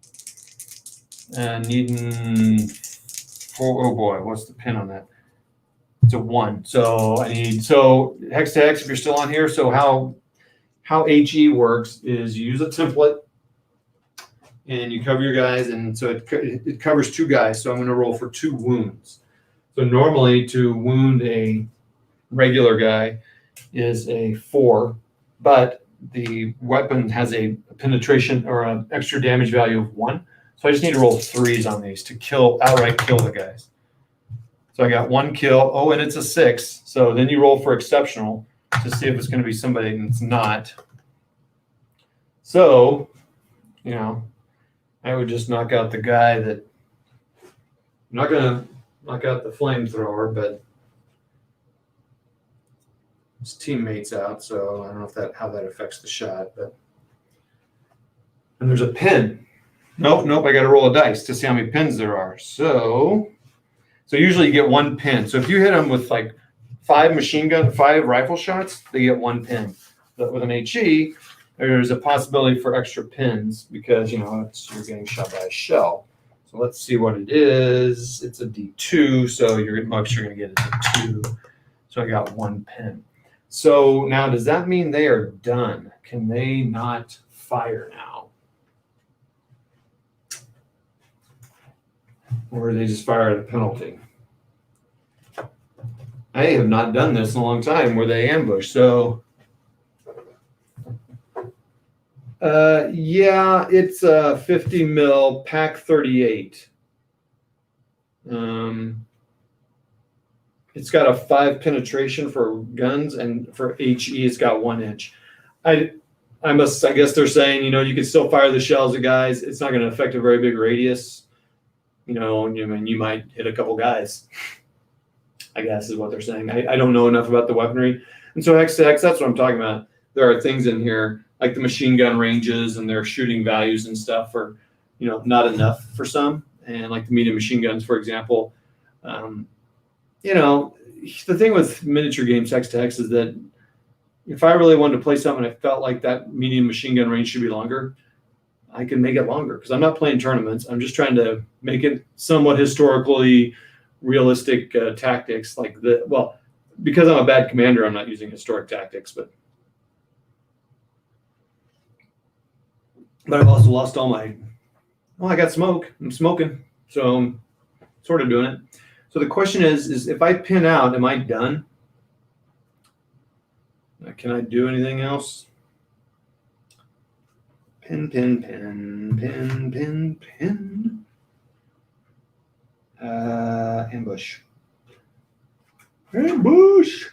and needing 4. Oh boy, what's the pin on that? It's a 1. So I need hex to hex if you're still on here. So how HE works is you use a template and you cover your guys, and so it covers 2 guys. So I'm going to roll for 2 wounds. So normally to wound a regular guy is a 4, but the weapon has a penetration or an extra damage value of 1. So I just need to roll 3s on these to outright kill the guys. So I got 1 kill. Oh, and it's a 6. So then you roll for exceptional to see if it's going to be somebody, and it's not. So, I would just knock out the guy that. I'm not going to knock out the flamethrower, but his teammate's out, so I don't know how that affects the shot. And there's a pin. Nope. I got to roll a dice to see how many pins there are. So usually you get 1 pin. So if you hit them with like 5 rifle shots, they get 1 pin. But with an HE, there's a possibility for extra pins because you're getting shot by a shell. So let's see what it is. It's a D2, so most you're going to get is a 2. So I got 1 pin. So now, does that mean they are done? Can they not fire now? Or do they just fire at a penalty? I have not done this in a long time where they ambush. So, yeah, it's a 50 mil pack 38. It's got a 5 penetration for guns, and for HE, it's got 1 inch. I guess they're saying, you can still fire the shells at guys. It's not going to affect a very big radius. You might hit a couple guys, I guess is what they're saying. I don't know enough about the weaponry. And so hex to hex, that's what I'm talking about. There are things in here like the machine gun ranges and their shooting values and stuff are, not enough for some. And like the medium machine guns, for example, the thing with miniature games hex to hex is that if I really wanted to play something, I felt like that medium machine gun range should be longer, I can make it longer because I'm not playing tournaments. I'm just trying to make it somewhat historically realistic tactics. Because I'm a bad commander, I'm not using historic tactics, but I've also lost all my. Well, I got smoke. I'm smoking, so I'm sort of doing it. So the question is if I pin out, am I done? Can I do anything else? Pin, pin, pin, pin, pin, pin. Ambush. Ambush.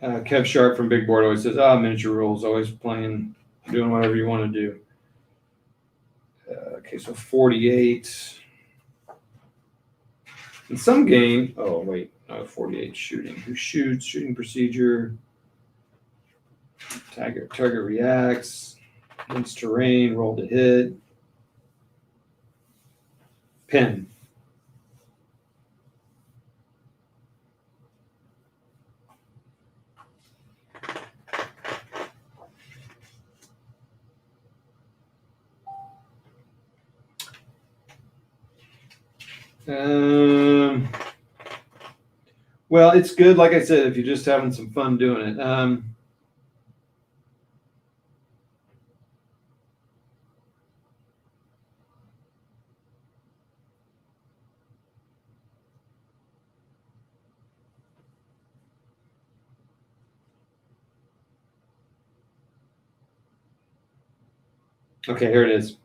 Kev Sharp from Big Board always says, miniature rules, always playing doing whatever you want to do. Okay, so 48. In some game, oh wait, 48 shooting. Who shoots? Shooting procedure. Target reacts. Against terrain, roll to hit. Pin. Well, it's good, like I said, if you're just having some fun doing it. Okay, here it is.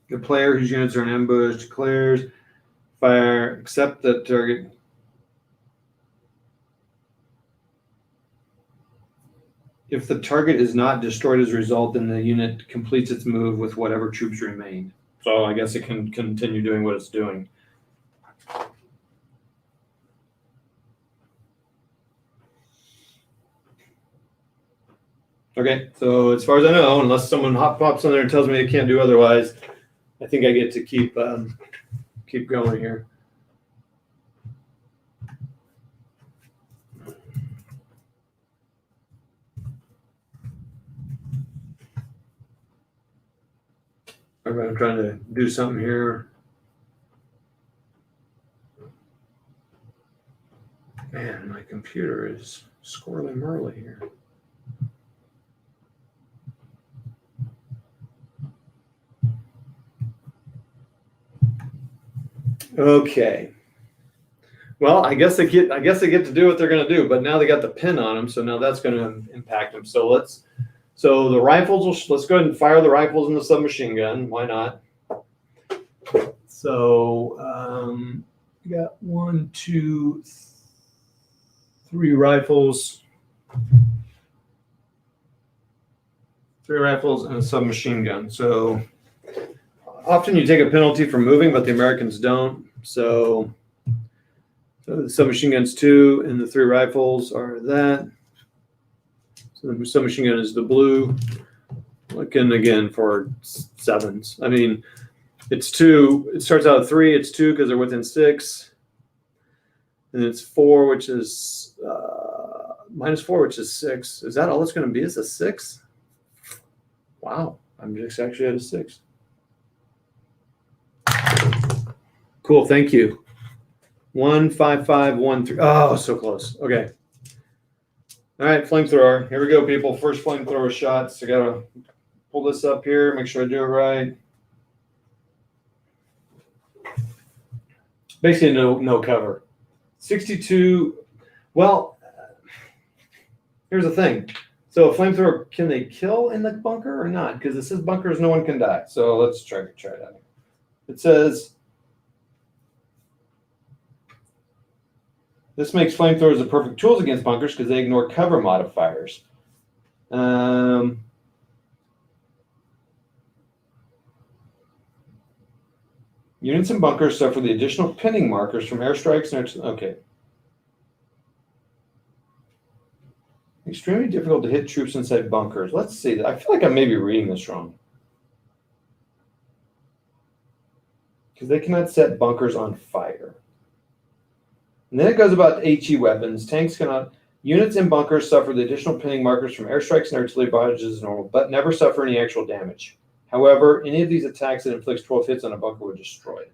The player whose units are in ambush declares fire, except the target. If the target is not destroyed as a result, then the unit completes its move with whatever troops remain. So I guess it can continue doing what it's doing. Okay, so as far as I know, unless someone pops on there and tells me they can't do otherwise, I think I get to keep going here. I'm trying to do something here. Man, my computer is squirrely murly here. Okay. Well, I guess they get to do what they're going to do, but now they got the pin on them, so now that's going to impact them. So the rifles. Let's go ahead and fire the rifles and the submachine gun. Why not? So we got 1, 2, 3 rifles. 3 rifles and a submachine gun. So often you take a penalty for moving, but the Americans don't. So the submachine gun's 2, and the 3 rifles are that. So the submachine gun is the blue. Looking again for 7s. I mean, it's 2. It starts out at 3. It's 2 because they're within 6. And it's 4, which is -4, which is 6. Is that all it's going to be? Is a 6? Wow, I'm just actually at a 6. Cool, thank you. 1, 5, 5, 1, 3. Oh, so close. Okay. All right, flamethrower. Here we go, people. First flamethrower shots. I gotta pull this up here, make sure I do it right. Basically, no cover. 62. Well, here's the thing. So, a flamethrower, can they kill in the bunker or not? Because it says bunkers, no one can die. So let's try it out. It says, this makes flamethrowers the perfect tools against bunkers because they ignore cover modifiers. Units in bunkers suffer the additional pinning markers from airstrikes. Okay. Extremely difficult to hit troops inside bunkers. Let's see. I feel like I may be reading this wrong. Because they cannot set bunkers on fire. And then it goes about HE weapons. Tanks cannot. Units in bunkers suffer the additional pinning markers from airstrikes and artillery barrages as normal, but never suffer any actual damage. However, any of these attacks that inflicts 12 hits on a bunker would destroy it.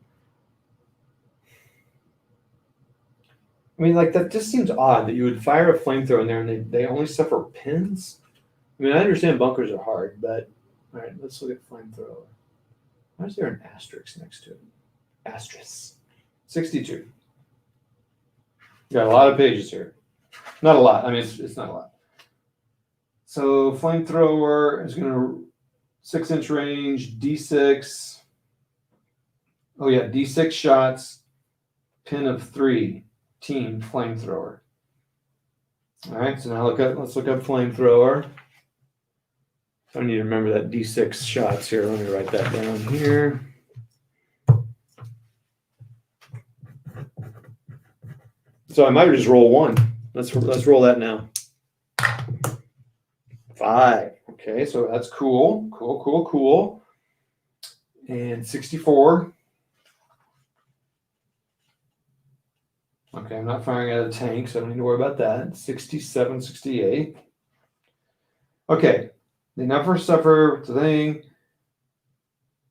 I mean, like, that just seems odd that you would fire a flamethrower in there and they only suffer pins. I mean, I understand bunkers are hard, but all right, let's look at flamethrower. Why is there an asterisk next to it? Asterisk. 62. Got a lot of pages here. Not a lot. I mean, it's not a lot. So flamethrower is going to 6-inch range, D6. Oh yeah, D6 shots, pin of 3. flamethrower. All right, so now let's look up flamethrower. So I need to remember that D6 shots here. Let me write that down here. So I might just roll one. Let's roll that now. 5. Okay, so that's cool. Cool. And 64. Okay, I'm not firing out of the tank, so I don't need to worry about that. 67, 68. Okay, they never suffer the thing.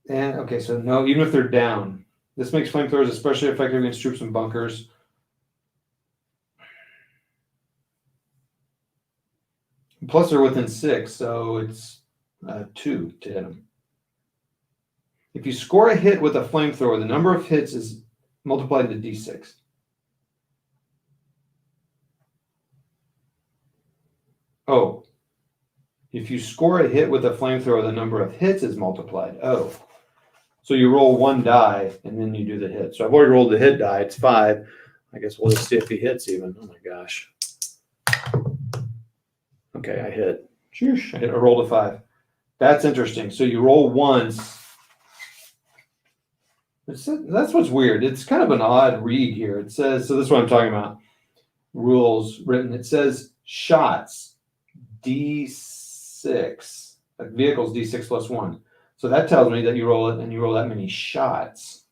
And okay, so no, even if they're down. This makes flamethrowers especially effective against troops and bunkers. Plus they're within 6, so it's 2 to hit them. If you score a hit with a flamethrower, the number of hits is multiplied to D6. Oh, if you score a hit with a flamethrower, the number of hits is multiplied. Oh, so you roll 1 die and then you do the hit. So I've already rolled the hit die. It's 5. I guess we'll just see if he hits even. Oh my gosh. Okay, I hit. I rolled a 5. That's interesting. So you roll once. That's what's weird. It's kind of an odd read here. It says, so this is what I'm talking about. Rules written. It says shots. D6, like vehicles D6 plus 1. So that tells me that you roll it and you roll that many shots.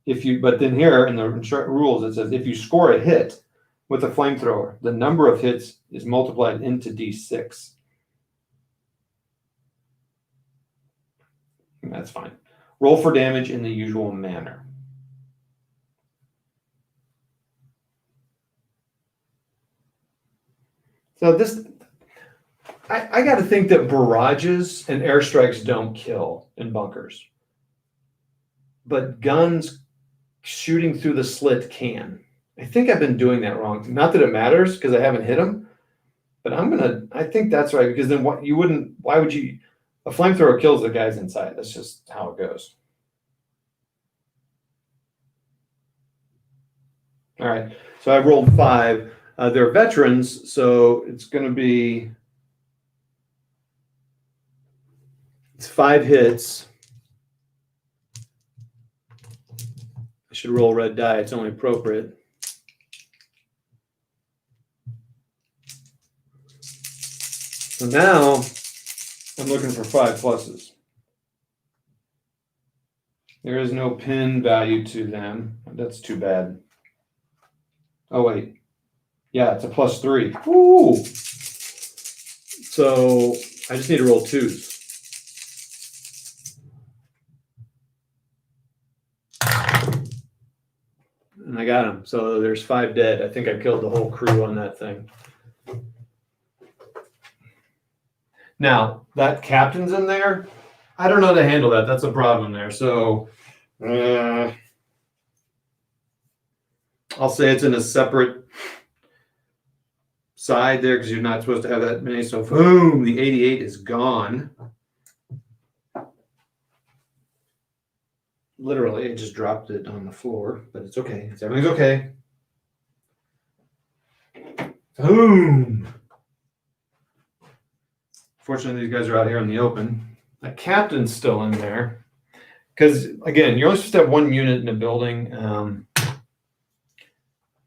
But then here in the rules it says if you score a hit with a flamethrower, the number of hits is multiplied into D6. And that's fine. Roll for damage in the usual manner. So this. I got to think that barrages and airstrikes don't kill in bunkers. But guns shooting through the slit can. I think I've been doing that wrong. Not that it matters because I haven't hit them, but I think that's right because then why would you, a flamethrower kills the guys inside. That's just how it goes. All right, so I rolled 5. They're veterans, so it's going to be, it's 5 hits. I should roll red die. It's only appropriate. So now I'm looking for 5 pluses. There is no pin value to them. That's too bad. Oh, wait. Yeah, it's a +3. Ooh. So I just need to roll 2s. And I got him. So there's 5 dead. I think I killed the whole crew on that thing. Now, that captain's in there. I don't know how to handle that. That's a problem there. So I'll say it's in a separate side there because you're not supposed to have that many. So boom, the 88 is gone. Literally, it just dropped it on the floor, but it's okay. Everything's okay. Boom. Fortunately, these guys are out here in the open. The captain's still in there. Because, again, you're only supposed to have 1 unit in a building.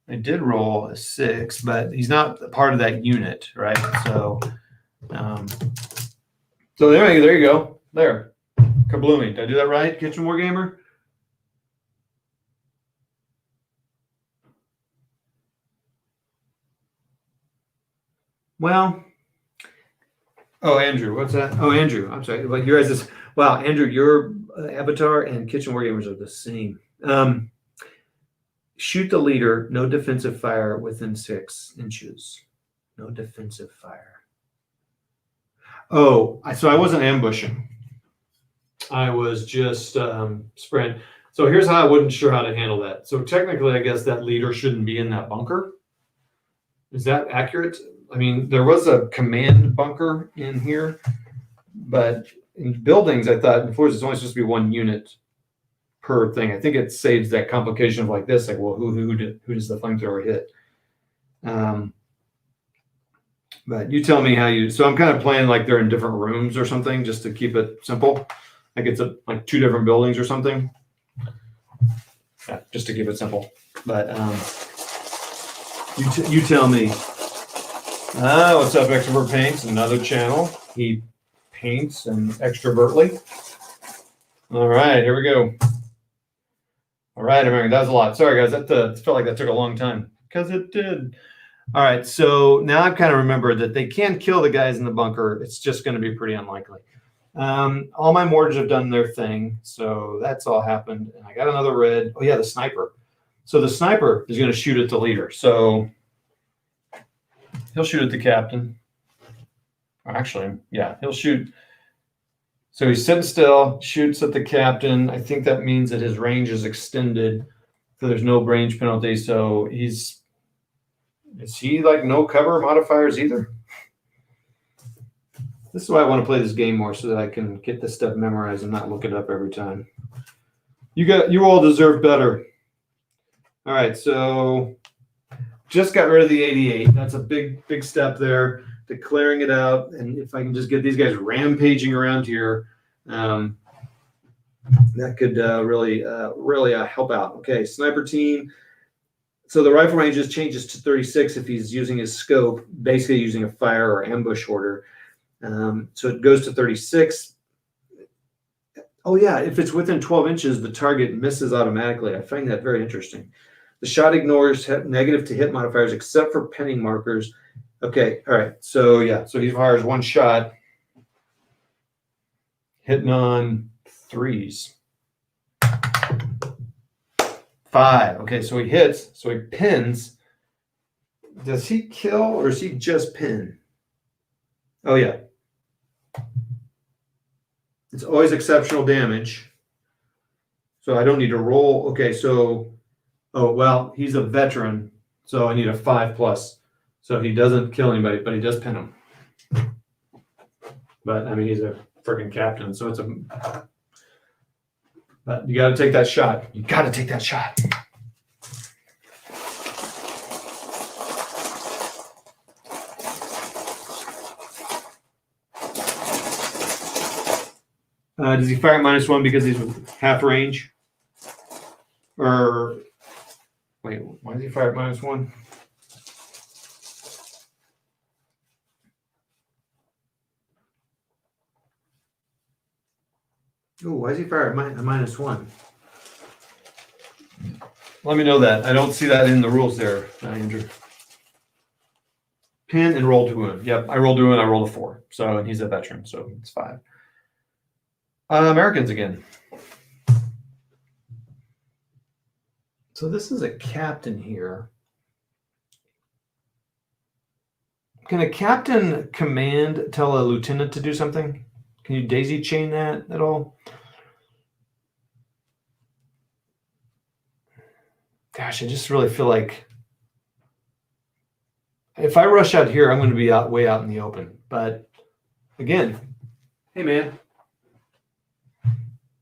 I did roll a 6, but he's not a part of that unit, right? So, so there you go. There. Kabloomy. Did I do that right, Kitchen Wargamer? Well, oh, Andrew, what's that? Oh, Andrew, I'm sorry. But you guys just, wow, Andrew, your avatar and Kitchen Wargamers are the same. Shoot the leader, no defensive fire within 6 inches. No defensive fire. Oh, so I wasn't ambushing. I was just sprint. So here's how I wasn't sure how to handle that. So technically, I guess that leader shouldn't be in that bunker. Is that accurate? I mean, there was a command bunker in here, but in buildings, I thought in floors it's only supposed to be 1 unit per thing. I think it saves that complication of like this, like, well, who does the flamethrower hit? But you tell me how you. So I'm kind of playing like they're in different rooms or something, just to keep it simple. Like it's like 2 different buildings or something. Yeah, just to keep it simple. But you tell me. What's up, Extrovert Paints? Another channel. He paints and extrovertly. All right, here we go. All right, American, that was a lot. Sorry, guys, that felt like that took a long time because it did. All right, so now I've kind of remembered that they can kill the guys in the bunker. It's just going to be pretty unlikely. All my mortars have done their thing, so that's all happened. And I got another red. Oh, yeah, the sniper. So the sniper is going to shoot at the leader. So he'll shoot at the captain. Actually, yeah, he'll shoot. So he's sitting still, shoots at the captain. I think that means that his range is extended, so there's no range penalty. So is he like no cover modifiers either? This is why I want to play this game more, so that I can get this stuff memorized and not look it up every time. You all deserve better. All right, so just got rid of the 88. That's a big step there, declaring it out. And if I can just get these guys rampaging around here, that could really help out. Okay, sniper team. So the rifle range just changes to 36 if he's using his scope, basically using a fire or ambush order. So it goes to 36. Oh yeah, if it's within 12 inches, the target misses automatically. I find that very interesting. The shot ignores negative to hit modifiers except for penning markers. Okay, all right. So yeah, so he fires one shot, hitting on 3s. 5. Okay, so he hits, so he pins. Does he kill or is he just pin? Oh yeah. It's always exceptional damage. So I don't need to roll. Okay, so, oh, well, he's a veteran, so I need a 5+. So he doesn't kill anybody, but he does pin him. But, I mean, he's a freaking captain, so it's a... But you got to take that shot. You got to take that shot. Does he fire at -1 because he's half range? Or wait, why does he fire at -1? Oh, why does he fire at -1? Let me know that. I don't see that in the rules there, Andrew. Pin and roll to wound. Yep, I rolled to wound. I rolled a 4. So, and he's a veteran, so it's 5. Americans again. So this is a captain here. Can a captain command tell a lieutenant to do something? Can you daisy chain that at all? Gosh, I just really feel like if I rush out here, I'm going to be way out in the open. But again, hey man,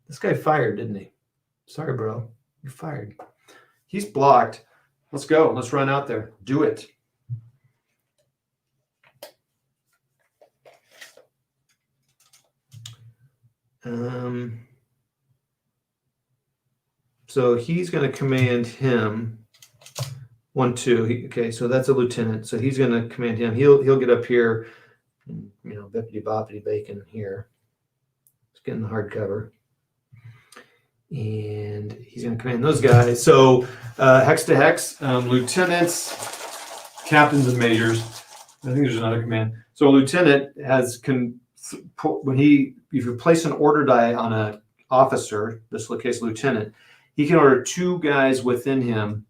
this guy fired, didn't he? Sorry, bro, you're fired. He's blocked. Let's go. Let's run out there. Do it. So he's going to command him 1, 2. Okay, so that's a lieutenant. So he's going to command him. He'll get up here, and, bippity boppity bacon here. He's getting the hard cover. And he's going to command those guys. So hex to hex, lieutenants, captains, and majors. I think there's another command. So a lieutenant if you place an order die on an officer, this case lieutenant, he can order 2 guys within him,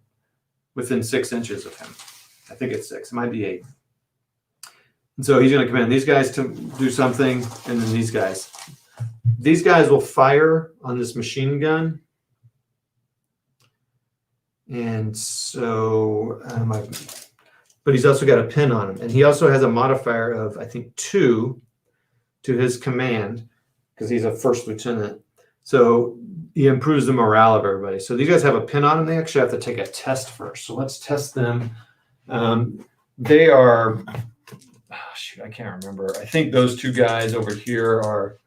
within 6 inches of him. I think it's 6. It might be 8. And so he's going to command these guys to do something, and then these guys. These guys will fire on this machine gun. And so, but he's also got a pin on him. And he also has a modifier of, I think, 2 to his command, because he's a first lieutenant. So he improves the morale of everybody. So these guys have a pin on them. They actually have to take a test first. So let's test them. They are, shoot, I can't remember. I think those two guys over here are,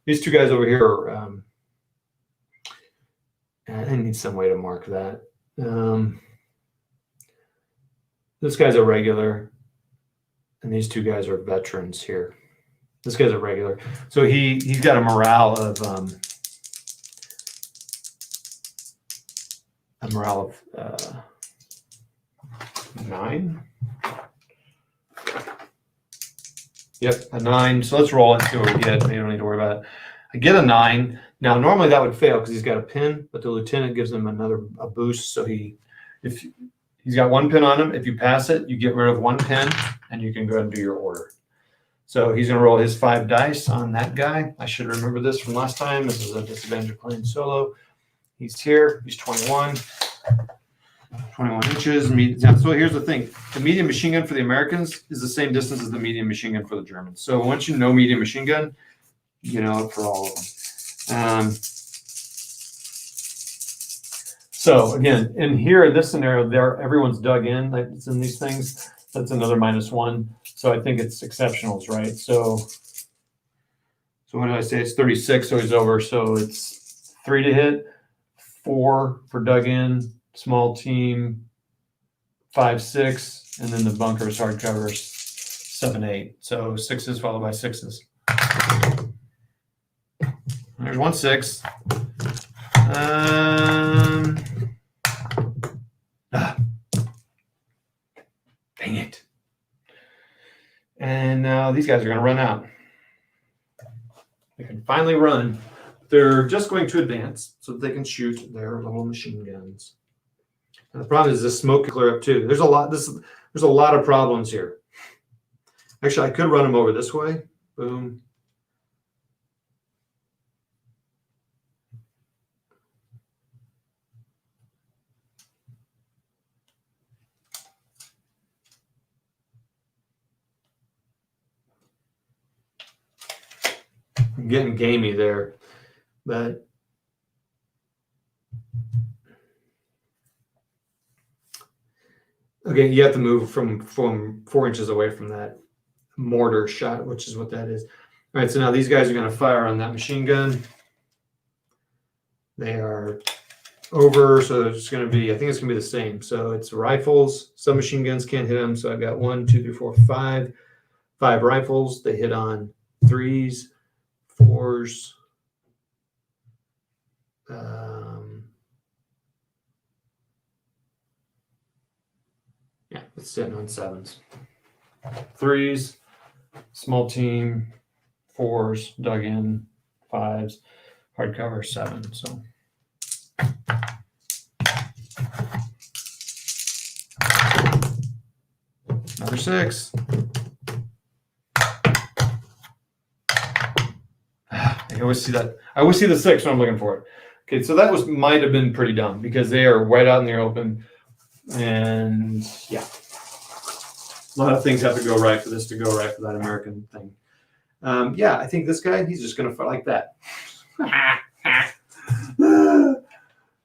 these two guys over here are, I need some way to mark that. This guy's a regular, and these two guys are veterans here. This guy's a regular. So he's got a morale of, 9. Yep, a 9. So let's roll and see what we get. You don't need to worry about it. I get a 9. Now, normally that would fail because he's got a pin, but the lieutenant gives him a boost. So if he's got 1 pin on him, if you pass it, you get rid of 1 pin, and you can go ahead and do your order. So he's going to roll his 5 dice on that guy. I should remember this from last time. This is a disadvantage of playing solo. He's here. He's 21 inches. Now, so here's the thing. The medium machine gun for the Americans is the same distance as the medium machine gun for the Germans. So once you know medium machine gun, you know it for all of them. So again, in here, this scenario, everyone's dug in. Like it's in these things. That's another -1. So I think it's exceptionals, right? So what did I say? It's 36, so he's over. So it's 3 to hit, 4 for dug in, small team, 5, 6, and then the bunkers, hard covers, 7, 8. So 6s followed by 6s. There's 1 6. Dang it. And now these guys are going to run out. They can finally run. They're just going to advance so that they can shoot their little machine guns. And the problem is this smoke can clear up too. There's a lot of problems here. Actually, I could run them over this way. Boom. I'm getting gamey there, but okay, you have to move from 4 inches away from that mortar shot, which is what that is. All right, so now these guys are going to fire on that machine gun. They are over, so it's going to be, I think it's going to be the same. So it's rifles. Some machine guns can't hit them. So I've got 1, 2, 3, 4, 5 rifles. They hit on 3s, 4s. Yeah, it's sitting on 7s. 3s, small team, 4s, dug in, 5s, hardcover, 7. So another 6. I always see that. I always see the 6 when I'm looking for it. Okay, so that might have been pretty dumb because they are right out in the open, and yeah, a lot of things have to go right for this to go right for that American thing. Yeah, I think this guy, he's just going to fight like that.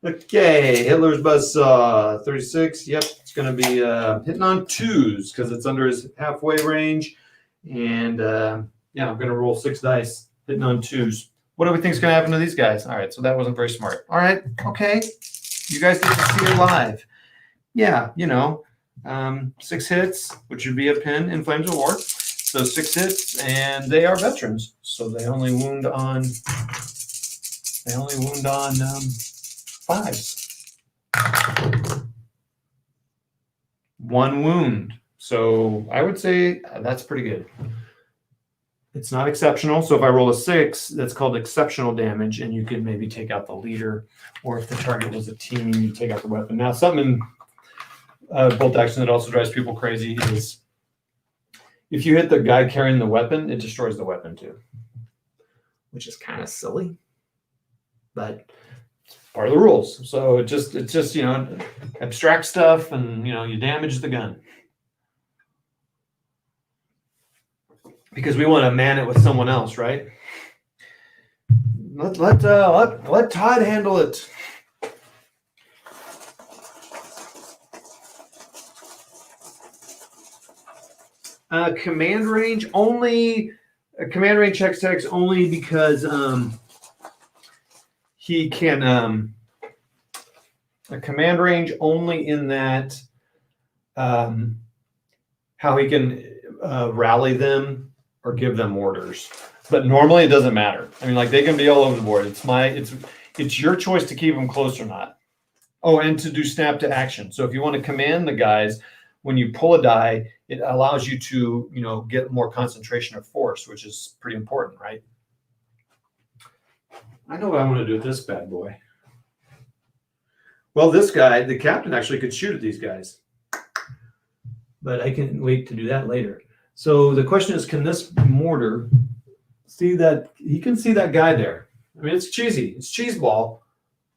Okay, Hitler's buzzsaw, 36. Yep, it's going to be hitting on 2s because it's under his halfway range. And yeah, I'm going to roll 6 dice, hitting on 2s. What do we think is going to happen to these guys? All right, so that wasn't very smart. All right, okay. You guys get to see it live. Yeah, 6 hits, which would be a pin in Flames of War. So 6 hits, and they are veterans. So they only wound on 5s. 1 wound. So I would say that's pretty good. It's not exceptional. So if I roll a 6, that's called exceptional damage, and you could maybe take out the leader, or if the target was a team, you take out the weapon. Now, something in bolt action that also drives people crazy is if you hit the guy carrying the weapon, it destroys the weapon too, which is kind of silly, but it's part of the rules. So it's just abstract stuff, and you damage the gun. Because we want to man it with someone else, right? Let Todd handle it. Command range only. Command range hextechs only because he can. A command range only in that how he can rally them or give them orders. But normally it doesn't matter. I mean, like they can be all over the board. It's your choice to keep them close or not. Oh, and to do snap to action. So if you want to command the guys, when you pull a die, it allows you to, get more concentration of force, which is pretty important, right? I know what I want to do with this bad boy. Well, this guy, the captain, actually could shoot at these guys. But I can wait to do that later. So the question is, can this mortar see that? He can see that guy there. I mean, it's cheesy. It's cheese ball,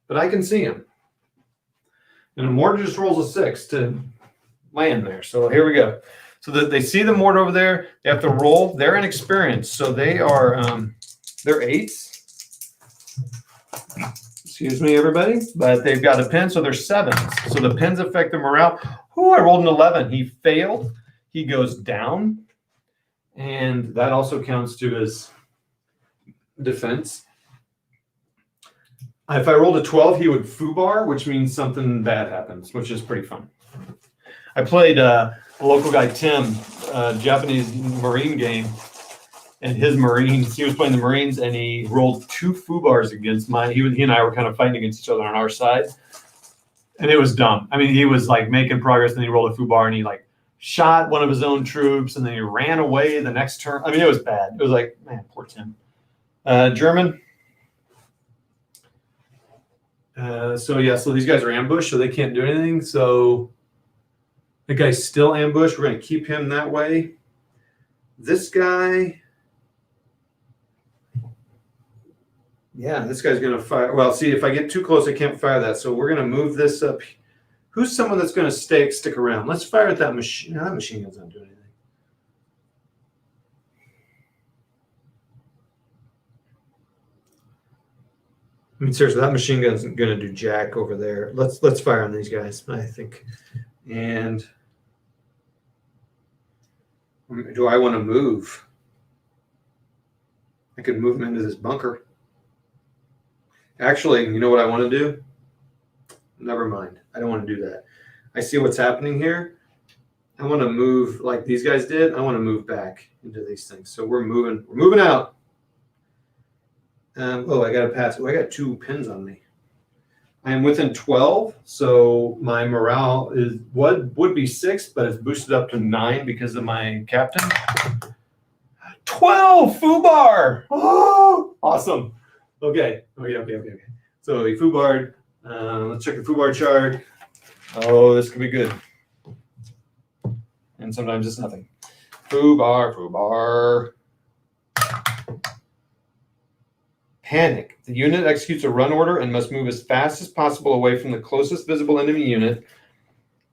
but I can see him. And a mortar just rolls a 6 to land there. So here we go. So that they see the mortar over there. They have to roll. They're inexperienced. So they are, they're 8s. Excuse me, everybody. But they've got a pin, so they're 7s. So the pins affect the morale. I rolled an 11. He failed. He goes down. And that also counts to his defense. If I rolled a 12, he would foobar, which means something bad happens, which is pretty fun. I played a local guy, Tim, a Japanese Marine game, and his Marines, he was playing the Marines, and he rolled 2 foobars against mine. He and I were kind of fighting against each other on our side. And it was dumb. I mean, he was like making progress, and he rolled a foobar, and he like shot one of his own troops, and then he ran away the next turn. I mean, it was bad. It was like, man, poor Tim. German. So these guys are ambushed, so they can't do anything. So the guy's still ambushed. We're going to keep him that way. This guy. Yeah, this guy's going to fire. Well, see, if I get too close, I can't fire that. So we're going to move this up. Who's someone that's going to stick around? Let's fire at that machine. No, that machine gun's not doing anything. I mean, seriously, that machine gun's going to do jack over there. Let's fire on these guys, I think. And do I want to move? I could move him into this bunker. Actually, you know what I want to do? Never mind. I don't want to do that. I see what's happening here. I want to move like these guys did. I want to move back into these things. So we're moving. We're moving out. I got to pass. I got 2 pins on me. I am within 12, so my morale would be 6, but it's boosted up to 9 because of my captain. 12 foobar. Oh, awesome. Okay. So he foobarred. Let's check the foobar chart. Oh, this could be good. And sometimes it's nothing. Foobar. Panic. The unit executes a run order and must move as fast as possible away from the closest visible enemy unit.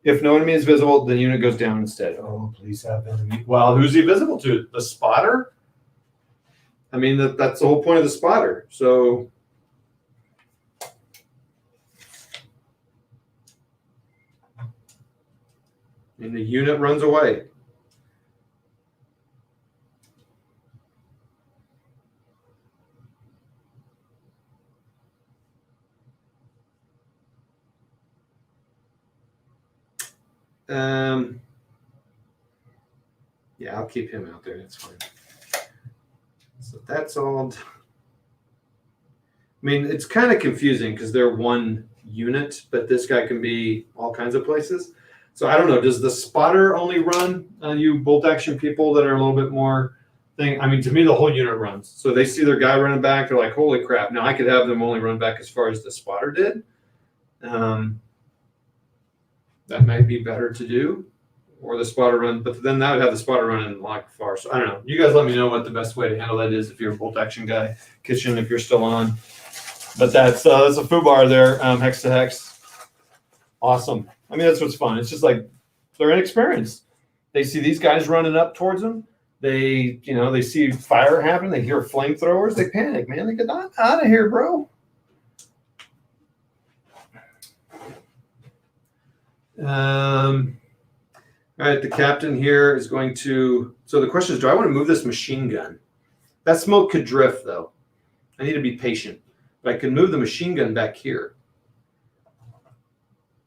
If no enemy is visible, the unit goes down instead. Oh, please have enemy. Well, who's he visible to? The spotter? I mean, that's the whole point of the spotter. So and the unit runs away. Yeah, I'll keep him out there. That's fine. So that's all. I mean, it's kind of confusing because they're one unit, but this guy can be all kinds of places. So I don't know. Does the spotter only run you bolt action people that are a little bit more thing? I mean, to me, the whole unit runs. So they see their guy running back. They're like, holy crap. Now I could have them only run back as far as the spotter did. That might be better to do, or the spotter run, but then that would have the spotter running like far. So I don't know. You guys let me know what the best way to handle that is if you're a bolt action guy. Kitchen, if you're still on. But that's a foobar there, hex to hex. Awesome. I mean, that's what's fun. It's just like they're inexperienced. They see these guys running up towards them. They see fire happen. They hear flamethrowers. They panic, man. They get out of here, bro. All right, the captain here is going to, so the question is, do I want to move this machine gun? That smoke could drift, though. I need to be patient. But I can move the machine gun back here.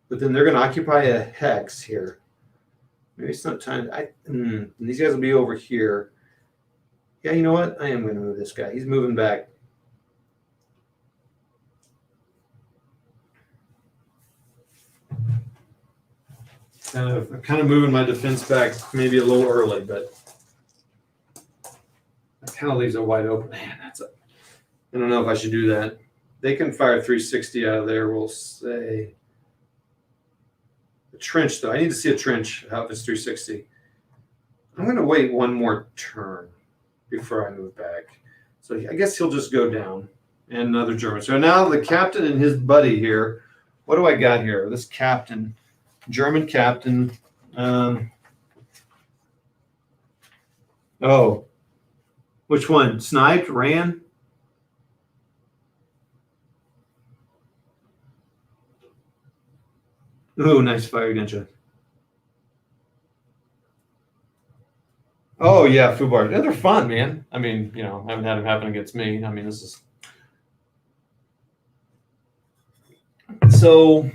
But then they're going to occupy a hex here. Maybe it's not time. These guys will be over here. Yeah, you know what? I am going to move this guy. He's moving back. I'm kind of moving my defense back maybe a little early, but that kind of leaves it wide open. Man, I don't know if I should do that. They can fire 360 out of there, we'll say. A trench, though. I need to see a trench if it's 360. I'm going to wait one more turn before I move back. So I guess he'll just go down. And another German. So now the captain and his buddy here. What do I got here? This captain, German captain. Oh, which one? Sniped? Ran? Ooh, nice fire against you. Oh, yeah, Fubar. Yeah, they're fun, man. I mean, I haven't had them happen against me. I mean, this is... So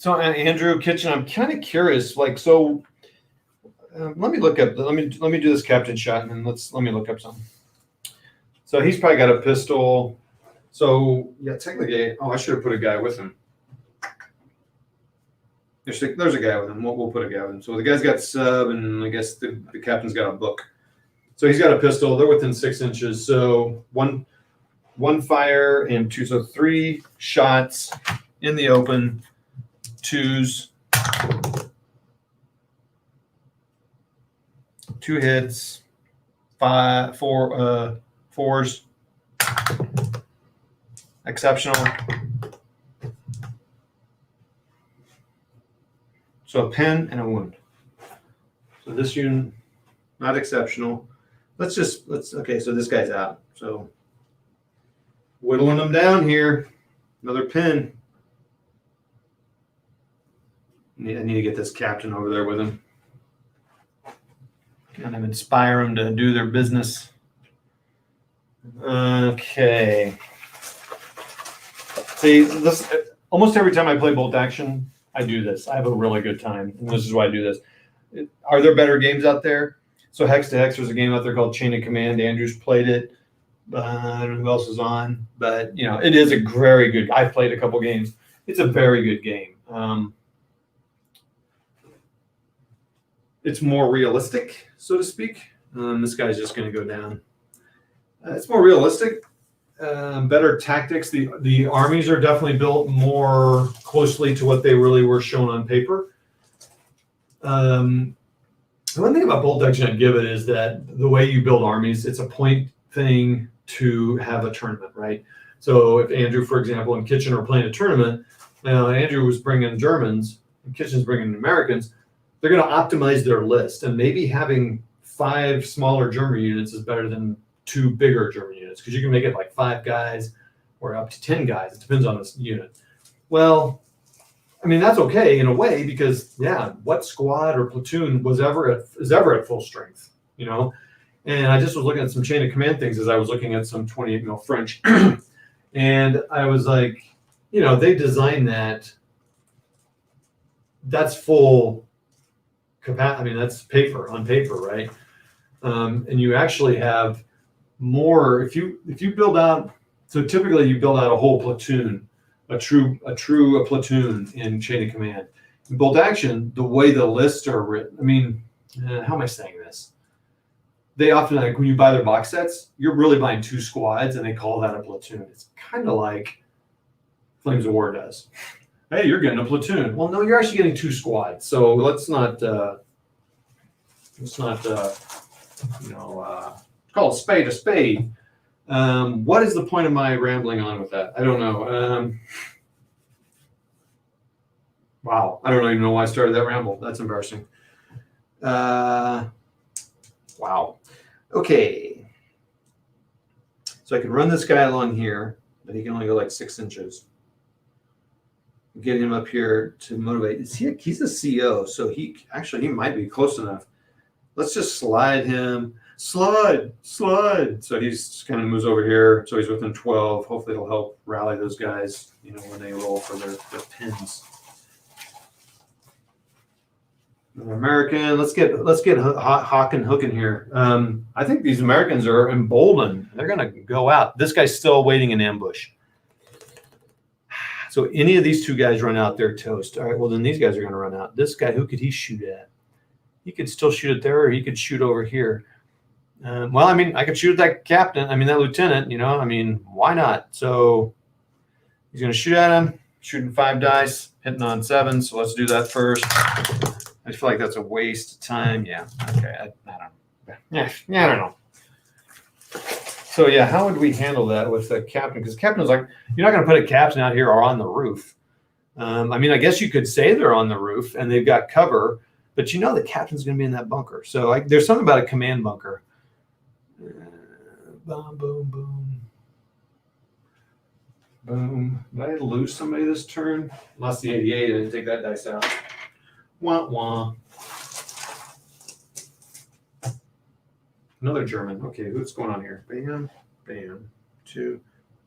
Andrew Kitchen, I'm kind of curious. Let me look up. Let me do this captain shot, and then let me look up something. So he's probably got a pistol. So yeah, technically, I should have put a guy with him. There's a guy with him. We'll put a guy with him. So the guy's got sub, and I guess the captain's got a book. So he's got a pistol. They're within 6 inches. So one fire and two. So 3 shots in the open. 2s. 2 hits. 4s. Exceptional. So a pin and a wound. So this unit, not exceptional. Okay, so this guy's out. So whittling them down here. Another pin. I need to get this captain over there with him. Kind of inspire them to do their business. Okay. See, this almost every time I play bolt action, I do this. I have a really good time, and this is why I do this. Are there better games out there? So Hex to Hex, there's a game out there called Chain of Command. Andrew's played it. I don't know who else is on, but it is a very good. I've played a couple games. It's a very good game. It's more realistic, so to speak. This guy's just going to go down. It's more realistic. Better tactics. The armies are definitely built more closely to what they really were shown on paper. The one thing about bolt action I'd give it is that the way you build armies, it's a point thing to have a tournament, right? So if Andrew, for example, and Kitchen are playing a tournament, Andrew was bringing Germans and Kitchen's bringing Americans, they're going to optimize their list, and maybe having 5 smaller German units is better than 2 bigger German units, because you can make it like 5 guys or up to 10 guys. It depends on this unit. Well, I mean, that's okay in a way, because what squad or platoon is ever at full strength, And I just was looking at some Chain of Command things as I was looking at some 28 mil French, and I was like, they designed that. That's full capacity. I mean, that's on paper, right? And you actually have more if you build out. So typically you build out a whole platoon, a true platoon in Chain of Command. In bolt action, the way the lists are written, I mean, how am I saying this? They often, like when you buy their box sets, you're really buying 2 squads, and they call that a platoon. It's kind of like Flames of War does. Hey, you're getting a platoon. Well, no, you're actually getting 2 squads. So let's not call a spade. What is the point of my rambling on with that? I don't know. Wow, I don't even know why I started that ramble. That's embarrassing. Wow. Okay. So I can run this guy along here, but he can only go like 6 inches. Get him up here to motivate. He's a CO, so he might be close enough. Let's just slide him. Slide. So he's kind of moves over here. So he's within 12. Hopefully it'll help rally those guys, when they roll for their pins. American, let's get Hawk and Hook in here. I think these Americans are emboldened. They're going to go out. This guy's still waiting in ambush. So any of these two guys run out, they're toast. All right, well, then these guys are going to run out. This guy, who could he shoot at? He could still shoot it there, or he could shoot over here. Well, I mean, I could shoot at that captain. I mean, that lieutenant, I mean, why not? So he's going to shoot at him, shooting 5 dice, hitting on 7. So let's do that first. I feel like that's a waste of time. Yeah. Okay. I don't know. Yeah, I don't know. So yeah, how would we handle that with the captain? Because the captain was like, you're not going to put a captain out here or on the roof. I mean, I guess you could say they're on the roof and they've got cover, but the captain's going to be in that bunker. So there's something about a command bunker. Boom, boom, boom. Boom. Did I lose somebody this turn? Lost the 88. I didn't take that dice out. Wah, wah. Another German. Okay, what's going on here? Bam, bam. 2,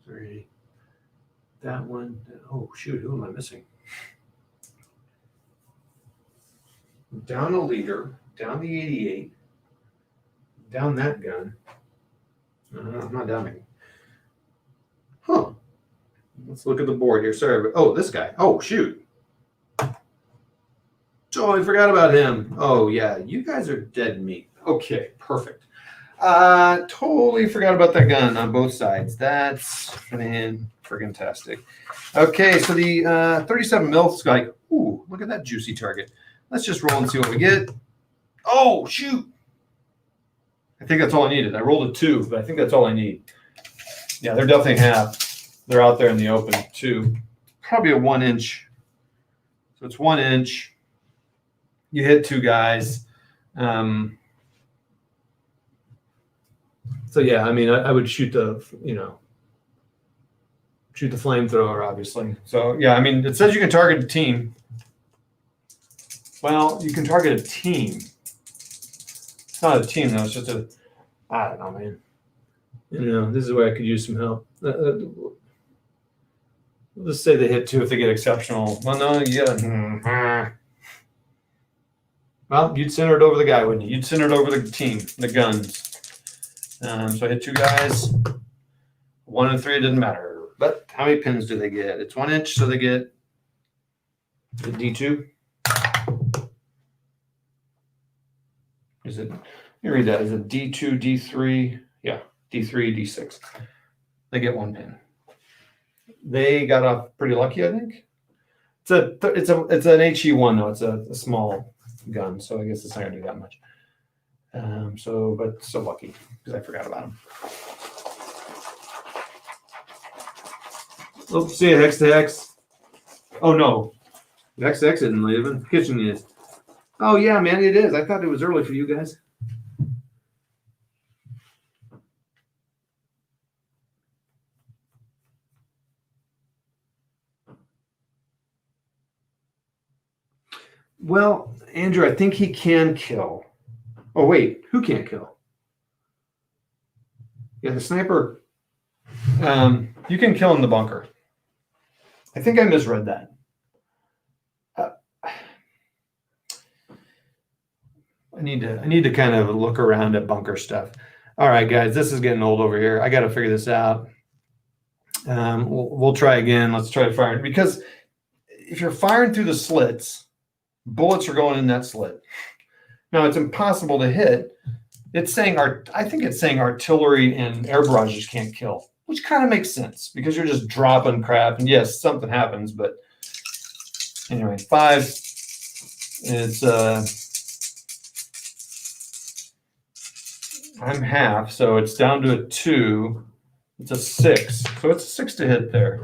3. That one. Oh, shoot. Who am I missing? Down a leader. Down the 88. Down that gun. I'm not down any. Huh. Let's look at the board here. Sorry. Oh, this guy. Oh, shoot. Totally forgot about him. Oh, yeah. You guys are dead meat. Okay, perfect. Totally forgot about that gun on both sides. That's friggin-tastic. Okay, so the 37 mil's like, ooh, look at that juicy target. Let's just roll and see what we get. Oh, shoot. I think that's all I needed. I rolled a 2, but I think that's all I need. Yeah, they're definitely half. They're out there in the open, too. Probably a 1 inch. So it's 1 inch. You hit 2 guys. So yeah, I mean, I would shoot the flamethrower, obviously. So yeah, I mean, it says you can target a team. Well, you can target a team. It's not a team though. It's just I don't know, man. This is where I could use some help. Let's say they hit 2 if they get exceptional. Well, no, you gotta. Well, you'd center it over the guy, wouldn't you? You'd center it over the team, the guns. So I hit 2 guys. 1 and 3, it didn't matter. But how many pins do they get? It's 1 inch, so they get the D2. Is it? Let me read that. Is it D2, D3? Yeah, D3, D6. They get 1 pin. They got off pretty lucky, I think. It's an HE1 though. It's a small gun, so I guess it's not gonna do that much. But so lucky because I forgot about him. Oh, see a hex to hex. Oh no, hex to hex isn't leaving. Kitchen is. Oh yeah, man, it is. I thought it was early for you guys. Well, Andrew, I think he can kill. Oh, wait, who can't kill? Yeah, the sniper. You can kill in the bunker. I think I misread that. I need to kind of look around at bunker stuff. All right, guys, this is getting old over here. I got to figure this out. We'll try again. Let's try to fire it because if you're firing through the slits, bullets are going in that slit. Now it's impossible to hit. It's saying I think it's saying artillery and air barrages can't kill, which kind of makes sense because you're just dropping crap. And yes, something happens, but anyway, 5. It's I'm half, so it's down to a 2. It's a 6, so it's a 6 to hit there.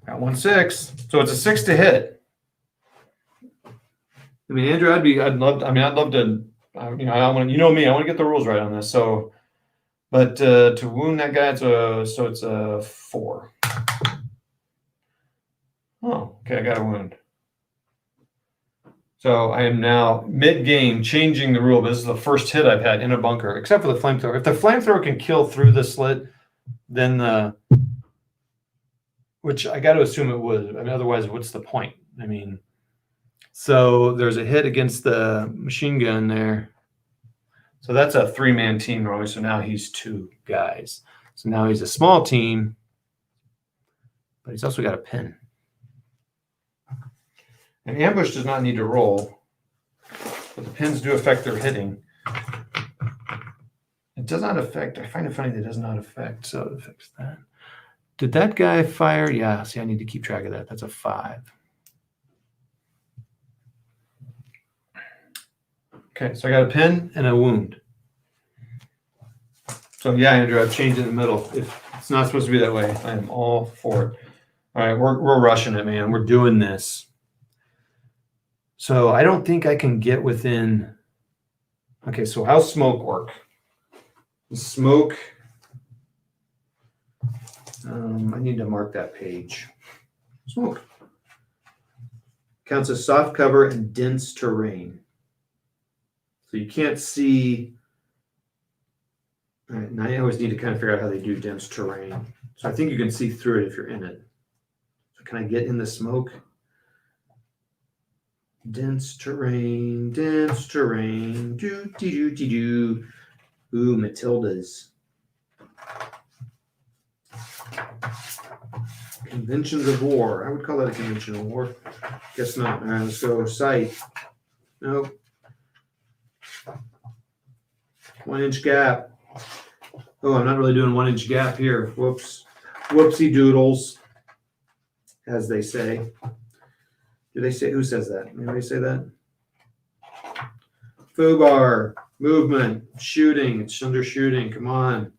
Got 1 6, so it's a 6 to hit. I mean, Andrew, I'd love to. I want me. I want to get the rules right on this. So But to wound that guy, it's a 4. Oh, okay, I got a wound. So I am now mid-game changing the rule, but this is the first hit I've had in a bunker, except for the flamethrower. If the flamethrower can kill through the slit, then which I got to assume it would. I mean, otherwise, what's the point? I mean, so there's a hit against the machine gun there. So that's a 3-man team normally. So now he's 2 guys. So now he's a small team, but he's also got a pin. An ambush does not need to roll, but the pins do affect their hitting. It does not affect. I find it funny that it does not affect. So it affects that. Did that guy fire? Yeah. See, I need to keep track of that. That's a 5. Okay, so I got a pin and a wound. So yeah, Andrew, I've changed it in the middle. If it's not supposed to be that way, I am all for it. All right, we're rushing it, man. We're doing this. So I don't think I can get within. Okay, so how's smoke work? Smoke. I need to mark that page. Smoke counts as soft cover and dense terrain. So you can't see. All right, now I always need to kind of figure out how they do dense terrain. So I think you can see through it if you're in it. So can I get in the smoke? Dense terrain, do do. Ooh, Matildas. Conventions of war. I would call that a convention of war. Guess not. All right, let's go sight. Nope. 1-inch gap. Oh, I'm not really doing 1-inch gap here. Whoops. Whoopsie doodles, as they say. Do they say, who says that? Anybody say that? Foobar, movement, shooting. It's under shooting. Come on.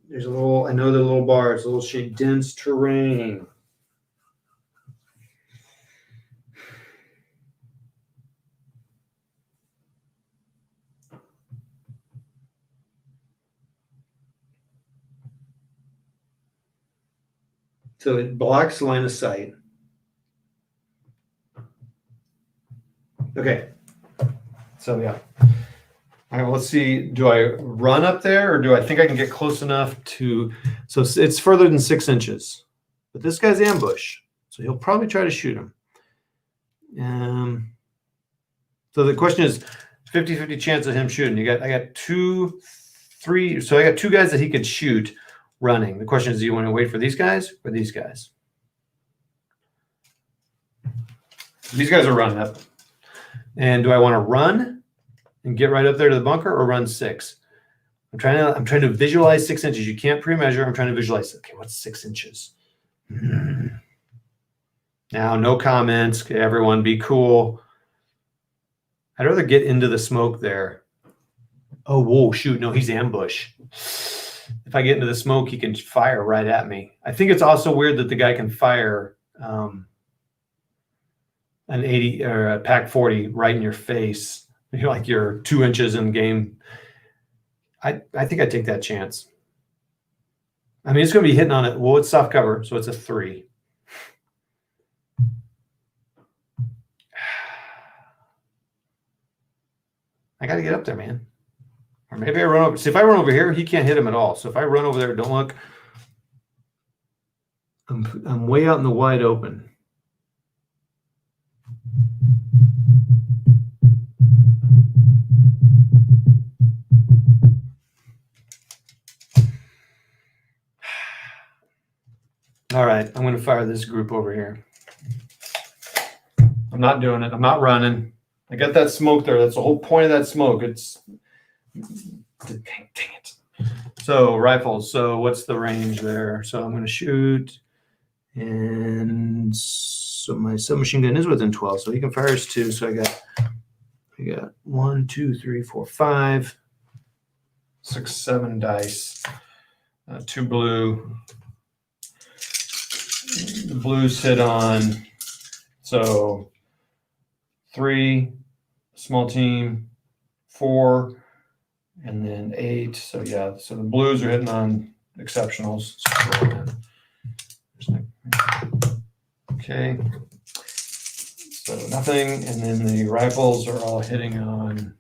There's a little, I know the little bar. It's a little shade. Dense terrain. So it blocks line of sight. Okay. So yeah. All right, well, let's see. Do I run up there or do I think I can get close enough to, so it's further than 6 inches, but this guy's ambush. So he'll probably try to shoot him. So the question is 50-50 chance of him shooting. I got 2, 3. So I got 2 guys that he could shoot running. The question is, do you want to wait for these guys or these guys? These guys are running up. And do I want to run and get right up there to the bunker or run 6? I'm trying to visualize 6 inches. You can't pre-measure. I'm trying to visualize. Okay, what's 6 inches? Now, no comments. Okay, everyone be cool. I'd rather get into the smoke there. Oh, whoa, shoot. No, he's ambush. If I get into the smoke, he can fire right at me. I think it's also weird that the guy can fire an 80 or a pack 40 right in your face. You're like you're 2 inches in game. I think I'd take that chance. I mean, it's going to be hitting on it. Well, it's soft cover, so it's a 3. I got to get up there, man. Or maybe I run over. See, if I run over here, he can't hit him at all. So if I run over there, don't look. I'm way out in the wide open. All right, I'm going to fire this group over here. I'm not doing it. I'm not running. I got that smoke there. That's the whole point of that smoke. It's dang it. So rifles. So what's the range there? So I'm going to shoot, and so my submachine gun is within 12. So he can fire his 2. So I got 1, 2, 3, 4, 5, 6, 7 dice. 2 blue. The blues hit on. So 3, small team, 4, and then 8. So yeah, so the blues are hitting on exceptionals. Okay. So nothing, and then the rifles are all hitting on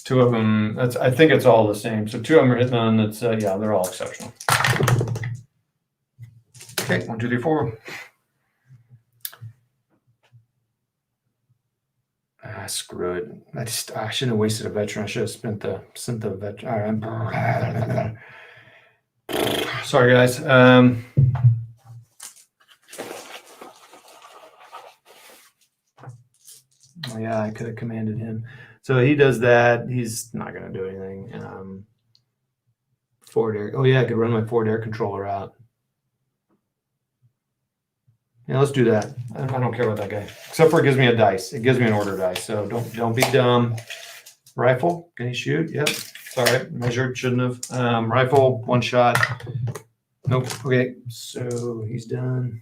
two of them. I think it's all the same. So 2 of them are hitting on. That's yeah, they're all exceptional. Okay, 1, 2, 3, 4. Screw it. I shouldn't have wasted a veteran. I should have sent the veteran. All right. Sorry, guys. Oh yeah, I could have commanded him. So he does that. He's not going to do anything. Forward air. Oh yeah, I could run my forward air controller out. Yeah, let's do that. I don't care about that guy. Except for it gives me a dice. It gives me an order dice. So don't be dumb. Rifle, can he shoot? Yep. Sorry, measured, shouldn't have. Rifle, 1 shot. Nope. Okay, so he's done.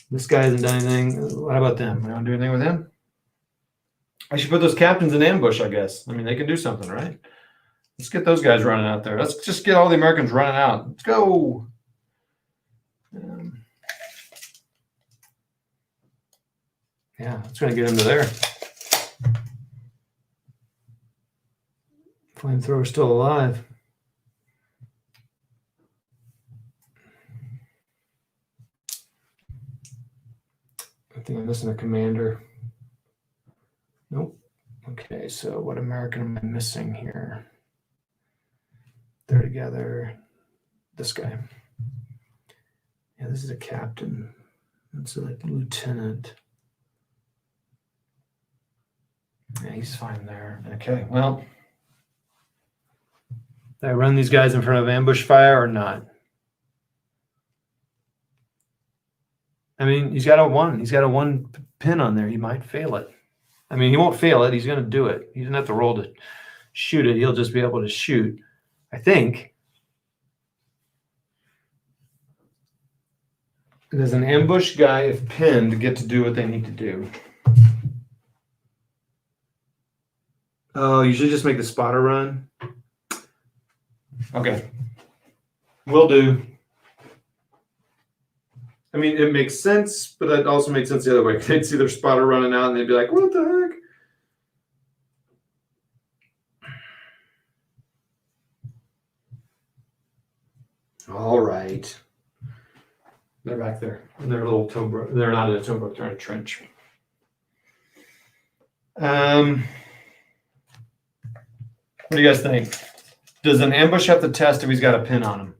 This guy hasn't done anything. What about them? I don't do anything with him. I should put those captains in ambush, I guess. I mean, they can do something, right? Let's get those guys running out there. Let's just get all the Americans running out. Let's go. Yeah, it's going to get him to there. Flamethrower's still alive. I think I'm missing a commander. Nope. Okay, so what American am I missing here? They're together. This guy. Yeah, this is a captain. That's like a lieutenant. Yeah, he's fine there. Okay, well, did I run these guys in front of ambush fire or not? I mean, he's got a 1. He's got a 1 pin on there. He might fail it. I mean, he won't fail it. He's going to do it. He doesn't have to roll to shoot it. He'll just be able to shoot, I think. Does an ambush guy, if pinned, get to do what they need to do? Oh, you should just make the spotter run. Okay. Will do. I mean, it makes sense, but that also makes sense the other way. They'd see their spotter running out and they'd be like, what the heck? All right. They're back there. In their little towboat. They're not in a towboat, they're in a trench. What do you guys think? Does an ambush have to test if he's got a pin on him?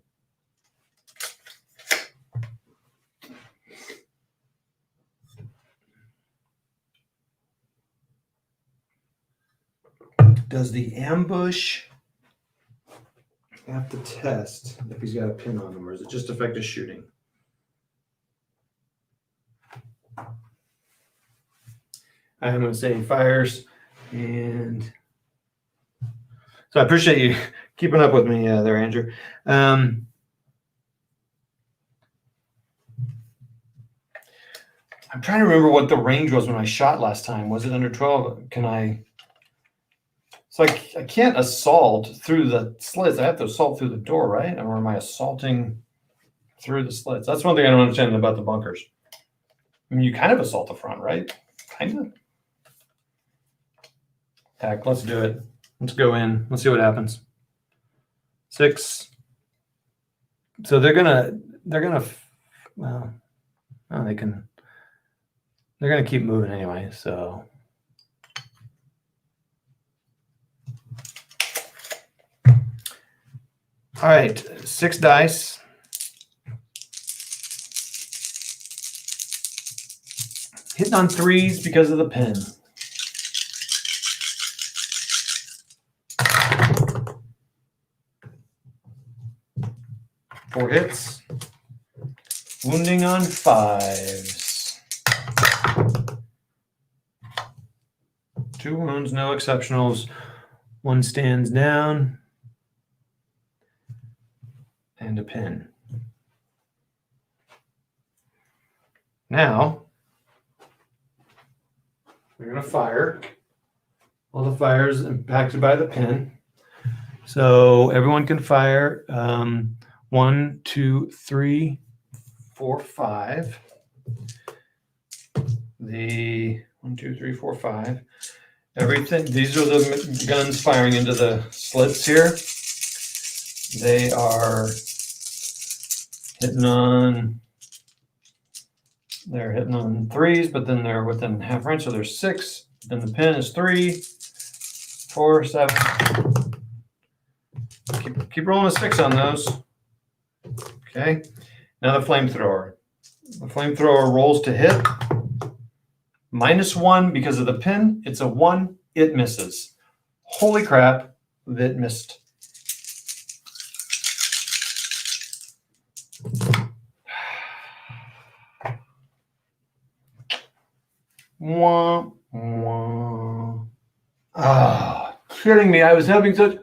Does the ambush have to test if he's got a pin on him, or is it just effective shooting? I'm going to say he fires, and so I appreciate you keeping up with me there, Andrew. I'm trying to remember what the range was when I shot last time. Was it under 12? Can I? So I can't assault through the slits. I have to assault through the door, right? Or am I assaulting through the slits? That's one thing I don't understand about the bunkers. I mean, you kind of assault the front, right? Kind of. Heck, let's do it. Let's go in. Let's see what happens. 6. So they're gonna. Well, oh, they can. They're gonna keep moving anyway. So. All right, 6 dice. Hitting on 3s because of the pin. Four hits. Wounding on 5s. 2 wounds, no exceptionals. 1 stands down. And find a pin. Now, we're going to fire. All the fires impacted by the pin. So everyone can fire 1, 2, 3, 4, 5. The 1, 2, 3, 4, 5. Everything. These are the guns firing into the slits here. They are hitting on. They're hitting on 3s, but then they're within half range, so there's 6. Then the pin is 3, 4, 7. Keep rolling a 6 on those. Okay. Now the flamethrower. The flamethrower rolls to hit. -1 because of the pin. It's a 1. It misses. Holy crap! It missed. Wah, wah. Ah, kidding me. I was having such.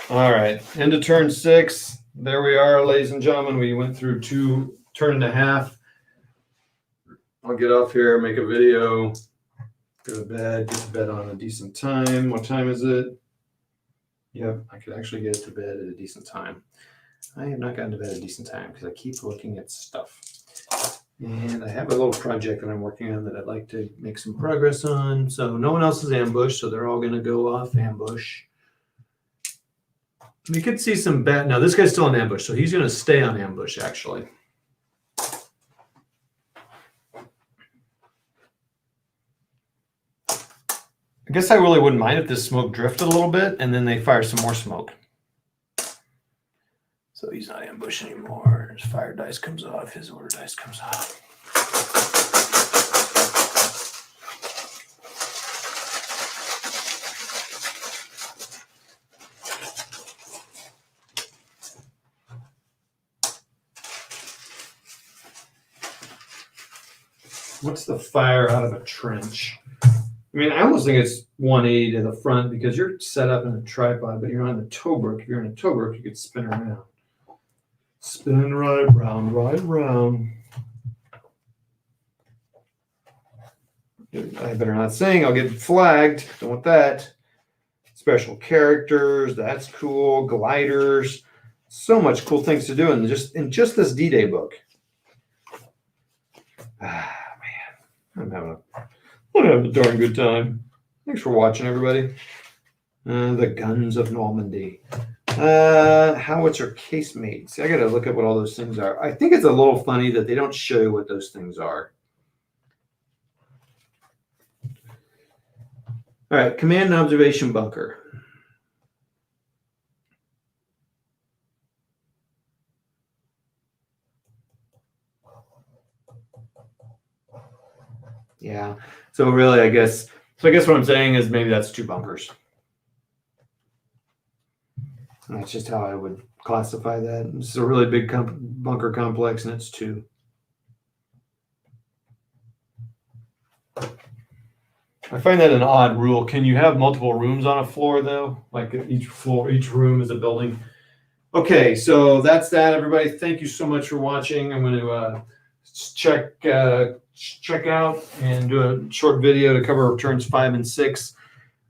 All right. Into turn 6. There we are, ladies and gentlemen. We went through 2 turn and a half. I'll get off here, make a video, go to bed, get to bed on a decent time. What time is it? Yep, I could actually get to bed at a decent time. I have not gotten to bed at a decent time because I keep looking at stuff. And I have a little project that I'm working on that I'd like to make some progress on. So no one else is ambushed, so they're all going to go off ambush. We could see some bat. Now, this guy's still in ambush, so he's going to stay on ambush, actually. I guess I really wouldn't mind if this smoke drifted a little bit and then they fire some more smoke. So he's not ambush anymore. His fire dice comes off. His order dice comes off. What's the fire out of a trench? I mean, I almost think it's 180 to the front because you're set up in a tripod, but you're on the tow brook. If you're in a tow brook, you could spin around. Spin right round, right round. I better not sing. I'll get flagged. Don't want that. Special characters. That's cool. Gliders. So much cool things to do in just this D-Day book. Ah, man. I'm having a darn good time. Thanks for watching, everybody. The Guns of Normandy. Howitzer casemates. I got to look at what all those things are. I think it's a little funny that they don't show you what those things are. All right, command and observation bunker. Yeah. So really, I guess what I'm saying is maybe that's 2 bunkers. And that's just how I would classify that. This is a really big bunker complex, and it's 2. I find that an odd rule. Can you have multiple rooms on a floor, though? Like each room is a building. Okay, so that's that, everybody. Thank you so much for watching. I'm going to check out and do a short video to cover turns 5 and 6.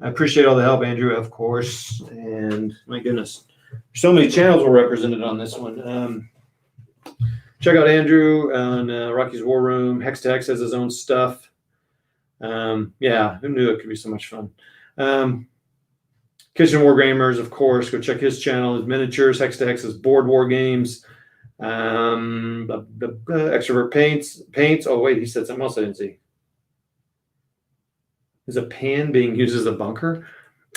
I appreciate all the help, Andrew, of course. And my goodness, so many channels were represented on this one. Check out Andrew on Rocky's War Room. Hex to Hex has his own stuff. Yeah, who knew it could be so much fun? Kitchen War Gamers, of course. Go check his channel. His miniatures. Hex to Hex has board war games. Extrovert paints. Oh wait, he said something else I didn't see. Is a pan being used as a bunker?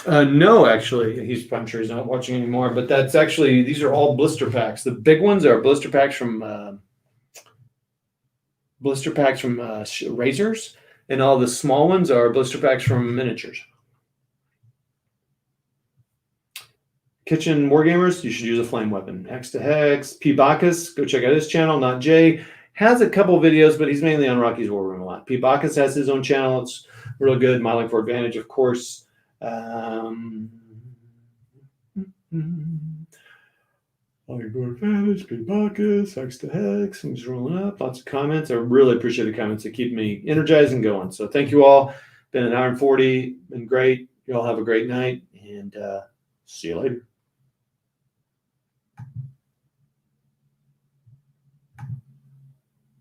No, actually, I'm sure he's not watching anymore. But that's actually, these are all blister packs. The big ones are blister packs from razors, and all the small ones are blister packs from miniatures. Kitchen Wargamers, you should use a flame weapon. Hex to Hex. P. Bacchus, go check out his channel. Not Jay. Has a couple videos, but he's mainly on Rocky's War Room a lot. P. Bacchus has his own channel. It's real good. Modeling for Advantage, of course. Yeah, Longboard Advantage, Big Bacchus, Hex to Hex, things rolling up, lots of comments. I really appreciate the comments that keep me energized and going. So thank you all. Been an hour and 40, been great. You all have a great night, and see you later.